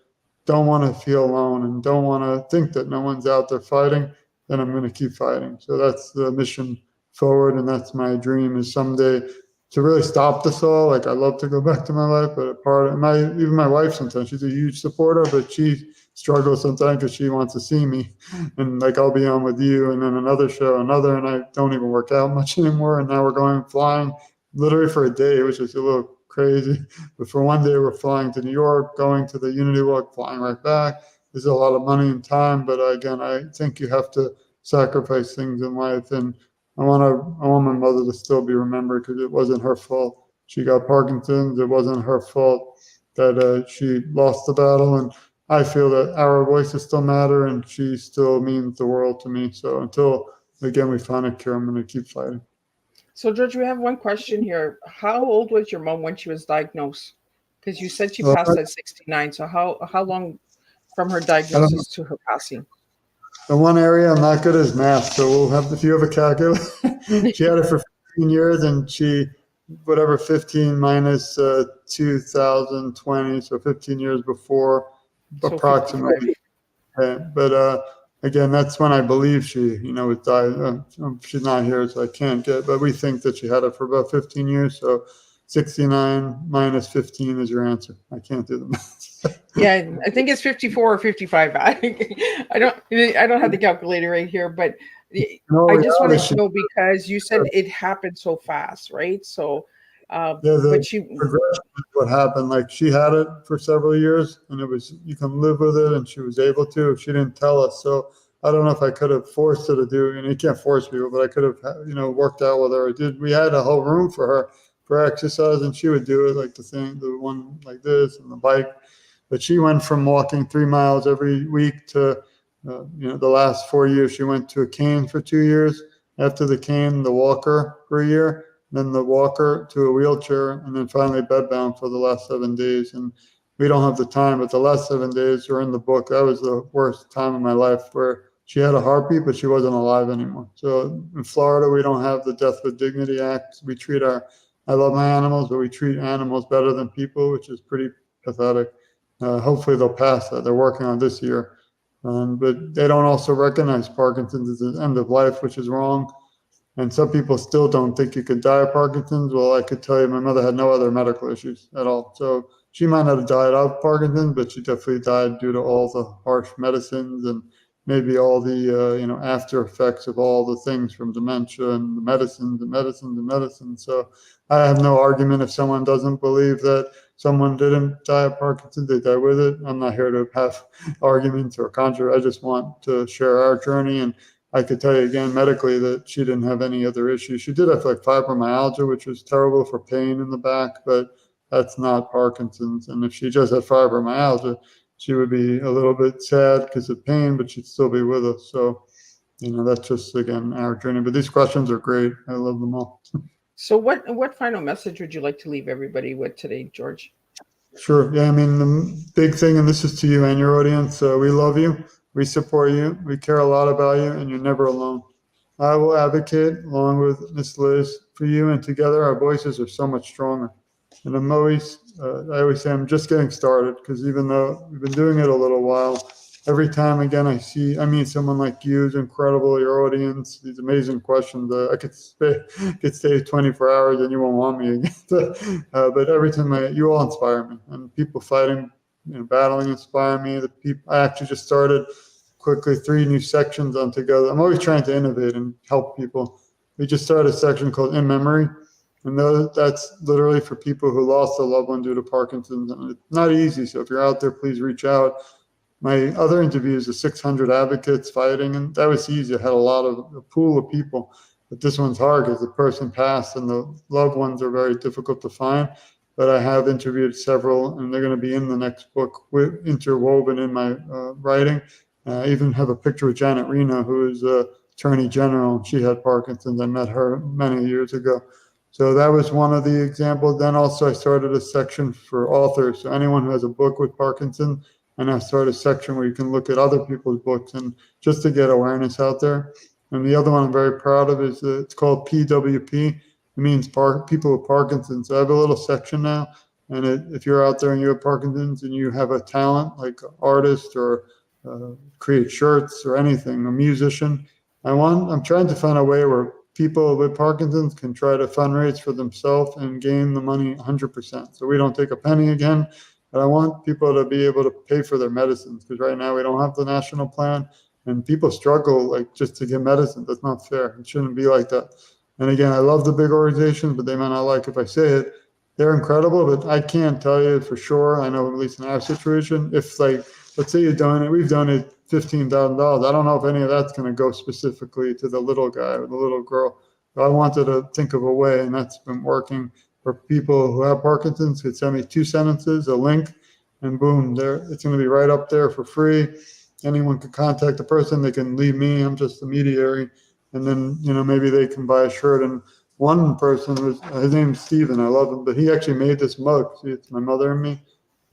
don't want to feel alone and don't want to think that no one's out there fighting, then I'm going to keep fighting. So that's the mission forward, and that's my dream, is someday to really stop this all. Like I love to go back to my life, but a part of even my wife, sometimes she's a huge supporter, but she struggles sometimes because she wants to see me, and like I'll be on with you and then another show, and I don't even work out much anymore, and now we're going flying literally for a day, which is a little crazy, but for one day we're flying to New York, going to the Unity Walk, flying right back. There's a lot of money and time, but again, I think you have to sacrifice things in life, and I want my mother to still be remembered, because it wasn't her fault. She got Parkinson's. It wasn't her fault that she lost the battle, and I feel that our voices still matter, and she still means the world to me. So until, again, we find a cure, I'm going to keep fighting. So, George, we have one question here. How old was your mom when she was diagnosed? Because you said she passed at 69. So how long from her diagnosis to her passing? The one area I'm not good is math, so we'll have, if you have a calculator, she had it for 15 years, and 15 minus 2020, so 15 years before, so approximately. But again, that's when I believe she, was died. She's not here, so I can't get, but we think that she had it for about 15 years, so 69 minus 15 is your answer. I can't do the math. Yeah, I think it's 54 or 55. I don't have the calculator right here, but I just wanted to know, because you said it happened so fast, right? So, but she progression is what happened. Like she had it for several years, and you can live with it, and she was able to if she didn't tell us. So I don't know if I could have forced her to do. You can't force people, but I could have, worked out with her. We had a whole room for her for exercise, and she would do it, like the one like this, and the bike. But she went from walking 3 miles every week to, the last 4 years, she went to a cane for 2 years. After the cane, the walker for a year. then the walker to a wheelchair, and then finally bedbound for the last 7 days. And we don't have the time, but the last 7 days are in the book. That was the worst time of my life, where she had a heartbeat, but she wasn't alive anymore. So in Florida, we don't have the Death with Dignity Act. We treat I love my animals, but we treat animals better than people, which is pretty pathetic. Hopefully they'll pass that. They're working on this year. But they don't also recognize Parkinson's as the end of life, which is wrong. And some people still don't think you could die of Parkinson's. Well, I could tell you my mother had no other medical issues at all. So she might not have died of Parkinson's, but she definitely died due to all the harsh medicines and maybe all the after effects of all the things from dementia and the medicines. So I have no argument if someone doesn't believe that someone didn't die of Parkinson's, they die with it. I'm not here to have arguments or controversy. I just want to share our journey. And I could tell you again medically that she didn't have any other issues. She did have like fibromyalgia, which was terrible for pain in the back, but that's not Parkinson's. And if she just had fibromyalgia, she would be a little bit sad because of pain, but she'd still be with us. So, that's just, again, our journey. But these questions are great. I love them all. So what final message would you like to leave everybody with today, George? Sure. Yeah, I mean, the big thing, and this is to you and your audience, we love you. We support you. We care a lot about you, and you're never alone. I will advocate, along with Miss Liz, for you, and together our voices are so much stronger. And I always say I'm just getting started, because even though we've been doing it a little while, every time again I meet someone like you, is incredible, your audience, these amazing questions. I could stay 24 hours and you won't want me again. But every time you all inspire me, and people fighting, battling inspire me. I actually just started quickly 3 new sections on Together. I'm always trying to innovate and help people. We just started a section called In Memory. And that's literally for people who lost a loved one due to Parkinson's. And it's not easy. So if you're out there, please reach out. My other interviews are 600 advocates fighting, and that was easy. I had a pool of people. But this one's hard because the person passed and the loved ones are very difficult to find. But I have interviewed several, and they're going to be in the next book, interwoven in my writing. I even have a picture of Janet Reno, who is Attorney General. She had Parkinson's. I met her many years ago. So that was one of the examples. Then also I started a section for authors. So anyone who has a book with Parkinson's, and I started a section where you can look at other people's books, and just to get awareness out there. And the other one I'm very proud of is it's called PWP. It means people with Parkinson's. So I have a little section now. And if you're out there and you have Parkinson's and you have a talent like an artist or create shirts or anything, a musician, I'm trying to find a way where people with Parkinson's can try to fundraise for themselves and gain the money 100%. So we don't take a penny again, but I want people to be able to pay for their medicines, because right now we don't have the national plan and people struggle just to get medicine. That's not fair. It shouldn't be like that. And again, I love the big organizations, but they might not like if I say it. They're incredible, but I can't tell you for sure. I know, at least in our situation, if let's say you donate, we've donated $15,000. I don't know if any of that's going to go specifically to the little guy or the little girl. But I wanted to think of a way, and that's been working, for people who have Parkinson's could send me 2 sentences, a link, and boom, it's going to be right up there for free. Anyone can contact the person. They can leave me. I'm just the mediary. And then, maybe they can buy a shirt. And one person his name's Steven. I love him, but he actually made this mug. See, it's my mother and me.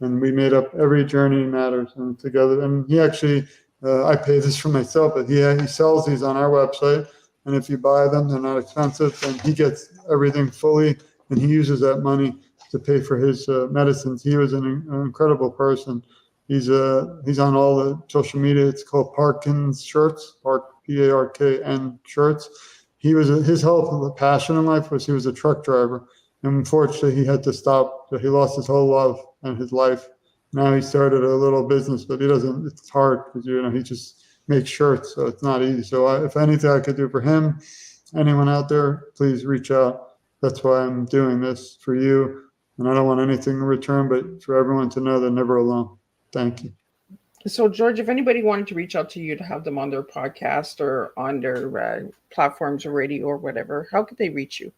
And we made up Every Journey Matters and together. And he actually, I pay this for myself, but he sells these on our website. And if you buy them, they're not expensive. And he gets everything fully, and he uses that money to pay for his medicines. He was an incredible person. He's on all the social media. It's called Parkins Shirts, Parkn Shirts. His whole passion in life was he was a truck driver. And unfortunately, he had to stop. So he lost his whole love and his life. Now he started a little business, but it's hard because, he just makes shirts. So it's not easy. So if anything I could do for him, anyone out there, please reach out. That's why I'm doing this for you. And I don't want anything in return, but for everyone to know they're never alone. Thank you. So, George, if anybody wanted to reach out to you to have them on their podcast or on their platforms or radio or whatever, how could they reach you?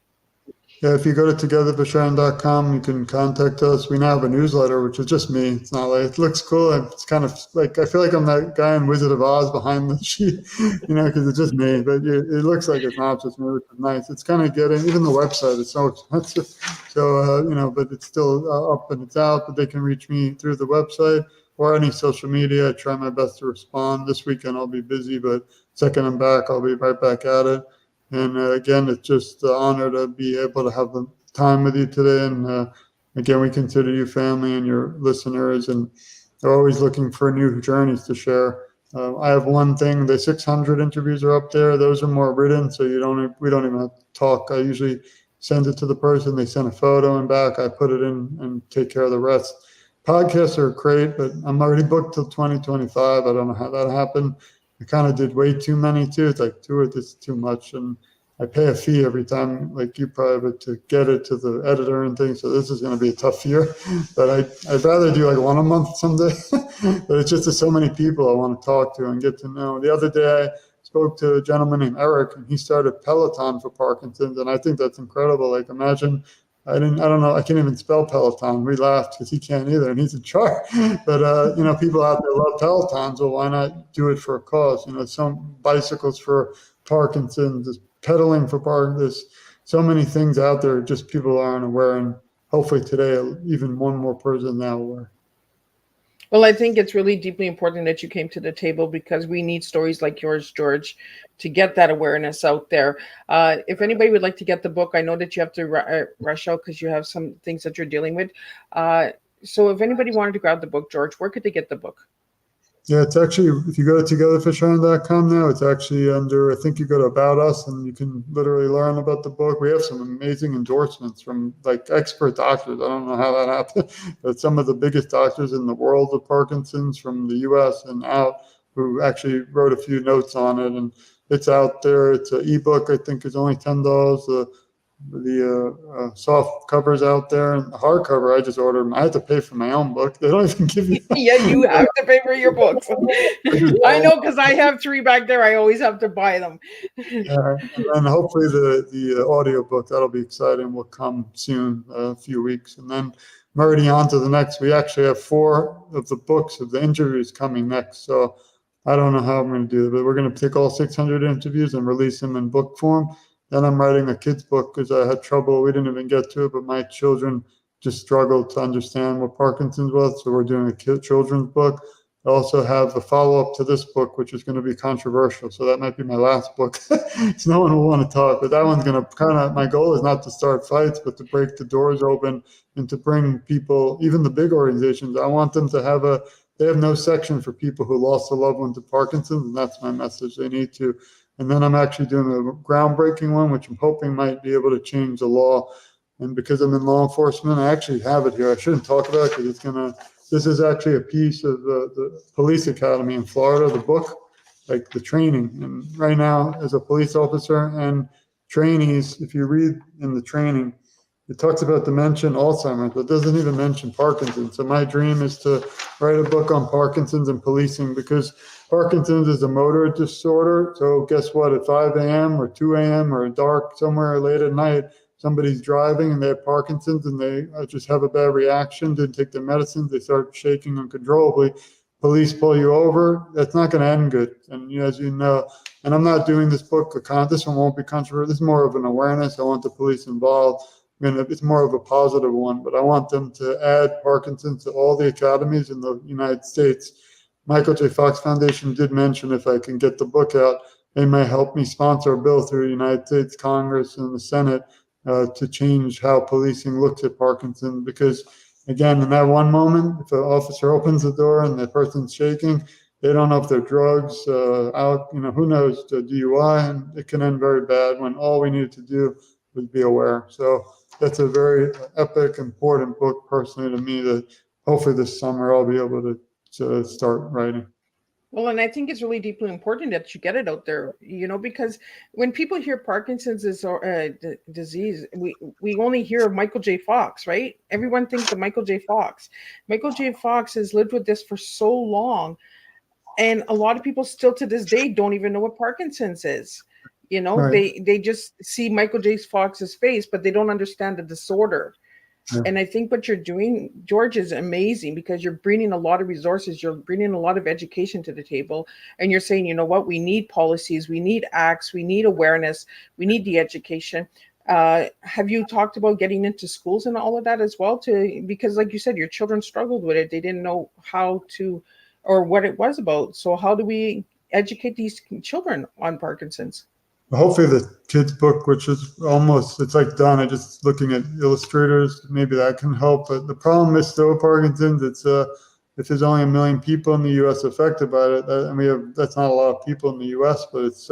Yeah, if you go to togetherforsharon.com, you can contact us. We now have a newsletter, which is just me. It's not like, it looks cool. It's kind of like, I feel like I'm that guy in Wizard of Oz behind the sheet, because it's just me, but it looks like it's not just me, which is nice. It's kind of getting, even the website is so expensive. So, but it's still up and it's out, but they can reach me through the website or any social media. I try my best to respond. This weekend I'll be busy, but second I'm back, I'll be right back at it. And again, it's just an honor to be able to have the time with you today. And again, we consider you family and your listeners, and they're always looking for new journeys to share. I have one thing: the 600 interviews are up there. Those are more written, so we don't even have to talk. I usually send it to the person. They send a photo and back. I put it in and take care of the rest. Podcasts are great, but I'm already booked till 2025. I don't know how that happened. I kind of did way too many too. It's like this is too much, and I pay a fee every time, like you probably, but to get it to the editor and things. So this is going to be a tough year, but I'd rather do like one a month someday. But it's just there's so many people I want to talk to and get to know. The other day I spoke to a gentleman named Eric, and he started Peloton for Parkinson's, and I think that's incredible. Like imagine. I don't know. I can't even spell Peloton. We laughed because he can't either, and he's in charge. But people out there love Pelotons. Well, why not do it for a cause? Some bicycles for Parkinson's, there's pedaling for Parkinson's. There's so many things out there just people aren't aware, and hopefully today even one more person now aware. Well, I think it's really deeply important that you came to the table because we need stories like yours, George, to get that awareness out there. If anybody would like to get the book, I know that you have to rush out because you have some things that you're dealing with. So if anybody wanted to grab the book, George, where could they get the book? Yeah, it's actually, if you go to togetherforsharon.com now, it's actually under, I think you go to About Us and you can literally learn about the book. We have some amazing endorsements from like expert doctors. I don't know how that happened, but some of the biggest doctors in the world of Parkinson's from the US and out who actually wrote a few notes on it. And it's out there. It's an ebook, I think is only $10. The soft covers out there, and the hardcover I just ordered them. I had to pay for my own book. They don't even give you Yeah, you have to pay for your books. I know because I have 3 back there. I always have to buy them. Yeah, and then hopefully the audio book, that'll be exciting, will come soon, a few weeks. And then I'm already on to the next. We actually have 4 of the books of the interviews coming next. So I don't know how I'm going to do it, but we're going to take all 600 interviews and release them in book form. Then I'm writing a kid's book because I had trouble. We didn't even get to it, but my children just struggled to understand what Parkinson's was. So we're doing a children's book. I also have a follow-up to this book, which is going to be controversial. So that might be my last book. So no one will want to talk, but that one's going to my goal is not to start fights, but to break the doors open and to bring people, even the big organizations. I want them to they have no section for people who lost a loved one to Parkinson's, and that's my message. They need to. And then I'm actually doing a groundbreaking one, which I'm hoping might be able to change the law. And because I'm in law enforcement, I actually have it here. I shouldn't talk about it because this is actually a piece of the police academy in Florida, the book, like the training. And right now, as a police officer and trainees, if you read in the training, it talks about dementia and Alzheimer's, but doesn't even mention Parkinson's. So my dream is to write a book on Parkinson's and policing, because Parkinson's is a motor disorder. So guess what? At 5 a.m. or 2 a.m. or dark somewhere late at night, somebody's driving and they have Parkinson's and they just have a bad reaction, didn't take their medicines, they start shaking uncontrollably. Police pull you over. That's not going to end good. And as you know, and I'm not doing this book, this one won't be controversial. This is more of an awareness. I want the police involved. It's more of a positive one, but I want them to add Parkinson's to all the academies in the United States. Michael J. Fox Foundation did mention if I can get the book out, they may help me sponsor a bill through the United States Congress and the Senate to change how policing looks at Parkinson's. Because again, in that one moment, if an officer opens the door and the person's shaking, they don't know if they're drugs, out, who knows, the DUI, and it can end very bad when all we needed to do was be aware. So that's a very epic, important book personally to me that hopefully this summer I'll be able to start writing. Well, and I think it's really deeply important that you get it out there, because when people hear Parkinson's disease, we only hear of Michael J. Fox, right? Everyone thinks of Michael J. Fox. Michael J. Fox has lived with this for so long, and a lot of people still to this day don't even know what Parkinson's is. Right. They just see Michael J. Fox's face, but they don't understand the disorder. Yeah. And I think what you're doing, George, is amazing because you're bringing a lot of resources, you're bringing a lot of education to the table, and you're saying, you know what, we need policies, we need acts, we need awareness, we need the education. Have you talked about getting into schools and all of that as well? Because, like you said, your children struggled with it; they didn't know how to or what it was about. So, how do we educate these children on Parkinson's? Hopefully the kids book, which is almost, it's like done. I just looking at illustrators, maybe that can help. But the problem is still Parkinson's. It's if there's only 1 million people in the U.S. affected by it, that's not a lot of people in the U.S., but it's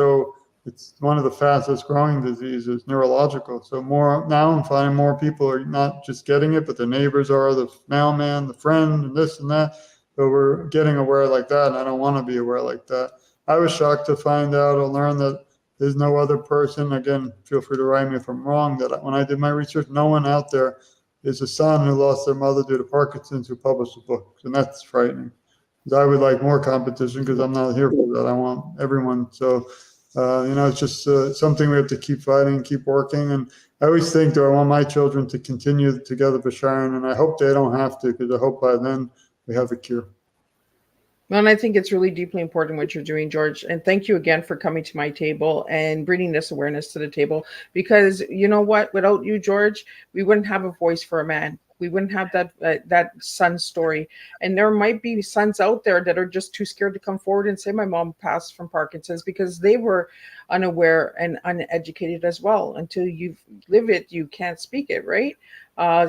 one of the fastest growing diseases, neurological. So more now I'm finding more people are not just getting it, but their neighbors are, the mailman, the friend, and this and that. So we're getting aware like that, and I don't want to be aware like that. I was shocked to find out or learn that there's no other person, again, feel free to write me if I'm wrong, that when I did my research, no one out there is a son who lost their mother due to Parkinson's who published a book. And that's frightening. Because I would like more competition because I'm not here for that. I want everyone. So, it's just something we have to keep fighting, keep working. And I always think, do I want my children to continue together for Sharon? And I hope they don't have to, because I hope by then we have a cure. Well, and I think it's really deeply important what you're doing, George. And thank you again for coming to my table and bringing this awareness to the table. Because you know what? Without you, George, we wouldn't have a voice for a man. We wouldn't have that son story. And there might be sons out there that are just too scared to come forward and say, my mom passed from Parkinson's, because they were unaware and uneducated as well. Until you live it, you can't speak it, right?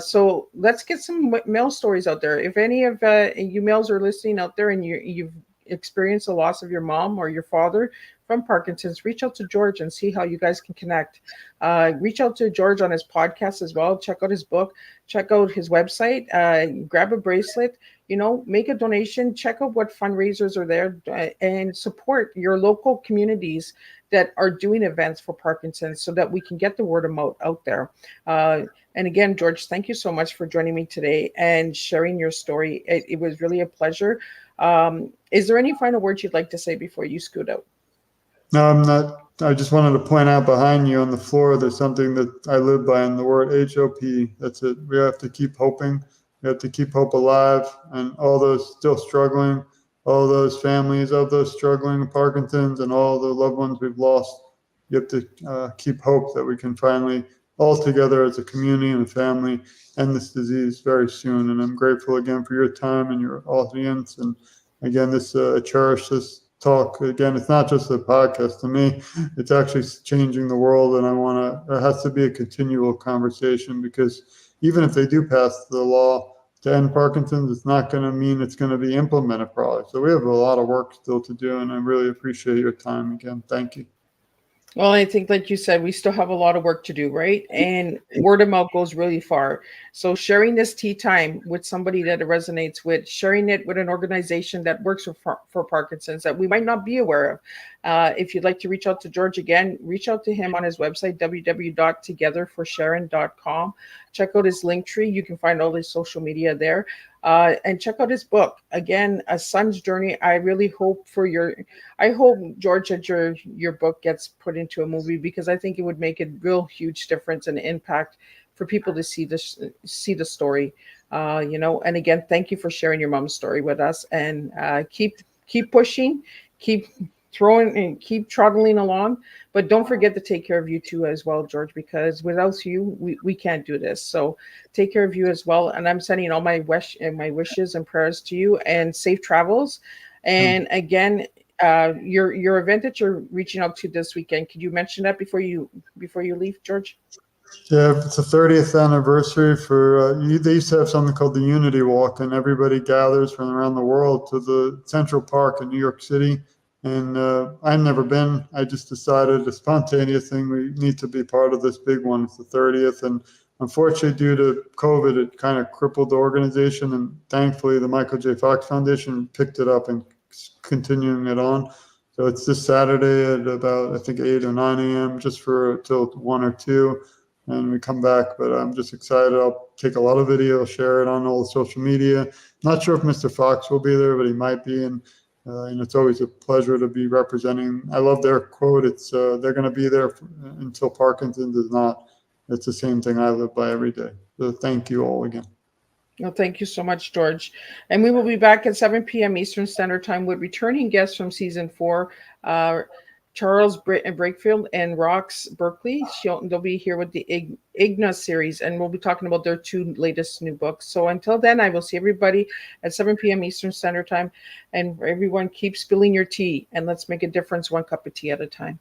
So let's get some male stories out there. If any of you males are listening out there and you've experienced the loss of your mom or your father from Parkinson's, reach out to George and see how you guys can connect. Reach out to George on his podcast as well. Check out his book. Check out his website. Grab a bracelet. Make a donation. Check out what fundraisers are there and support your local communities that are doing events for Parkinson's so that we can get the word of mouth out there. And again, George, thank you so much for joining me today and sharing your story. It was really a pleasure. Is there any final words you'd like to say before you scoot out? No, I'm not. I just wanted to point out behind you on the floor, there's something that I live by, in the word HOP. That's it. We have to keep hoping. We have to keep hope alive. And all those still struggling, all those families of those struggling with Parkinson's and all the loved ones we've lost, you have to keep hope that we can finally, all together as a community and a family, end this disease very soon. And I'm grateful again for your time and your audience. And again, I cherish this talk. Again, it's not just a podcast to me, it's actually changing the world. And there has to be a continual conversation, because even if they do pass the law to end Parkinson's, it's not going to mean it's going to be implemented probably. So we have a lot of work still to do, and I really appreciate your time again. Thank you. Well, I think, like you said, we still have a lot of work to do, right? And word of mouth goes really far. So sharing this tea time with somebody that it resonates with, sharing it with an organization that works for Parkinson's that we might not be aware of. If you'd like to reach out to George again, reach out to him on his website, www.togetherforsharon.com. Check out his link tree. You can find all his social media there. And check out his book. Again, A Son's Journey. I really hope George, that your book gets put into a movie, because I think it would make a real huge difference and impact for people to see the story. And again, thank you for sharing your mom's story with us, and keep pushing, keep throwing and keep trotting along, but don't forget to take care of you too as well, George, because without you, we can't do this. So take care of you as well. And I'm sending all my wishes and prayers to you, and safe travels. And again, your event that you're reaching out to this weekend, could you mention that before you leave, George? Yeah, it's the 30th anniversary for, they used to have something called the Unity Walk, and everybody gathers from around the world to the Central Park in New York City. And I've never been. I just decided, a spontaneous thing, we need to be part of this big one. It's the 30th. And unfortunately, due to COVID, it kind of crippled the organization. And thankfully, the Michael J. Fox Foundation picked it up and continuing it on. So it's this Saturday at about, I think, 8 or 9 a.m., just till 1 or 2. And we come back, but I'm just excited. I'll take a lot of video, share it on all the social media. Not sure if Mr. Fox will be there, but he might be. And it's always a pleasure to be representing. I love their quote. It's they're going to be there until Parkinson does not. It's the same thing I live by every day. So thank you all again. Well, thank you so much, George. And we will be back at 7 p.m. Eastern Standard Time with returning guests from season 4, Charles Brakefield and Rox Berkeley. They'll be here with the IGNA series, and we'll be talking about their 2 latest new books. So until then, I will see everybody at 7 p.m. Eastern Standard Time. And everyone, keep spilling your tea, and let's make a difference one cup of tea at a time.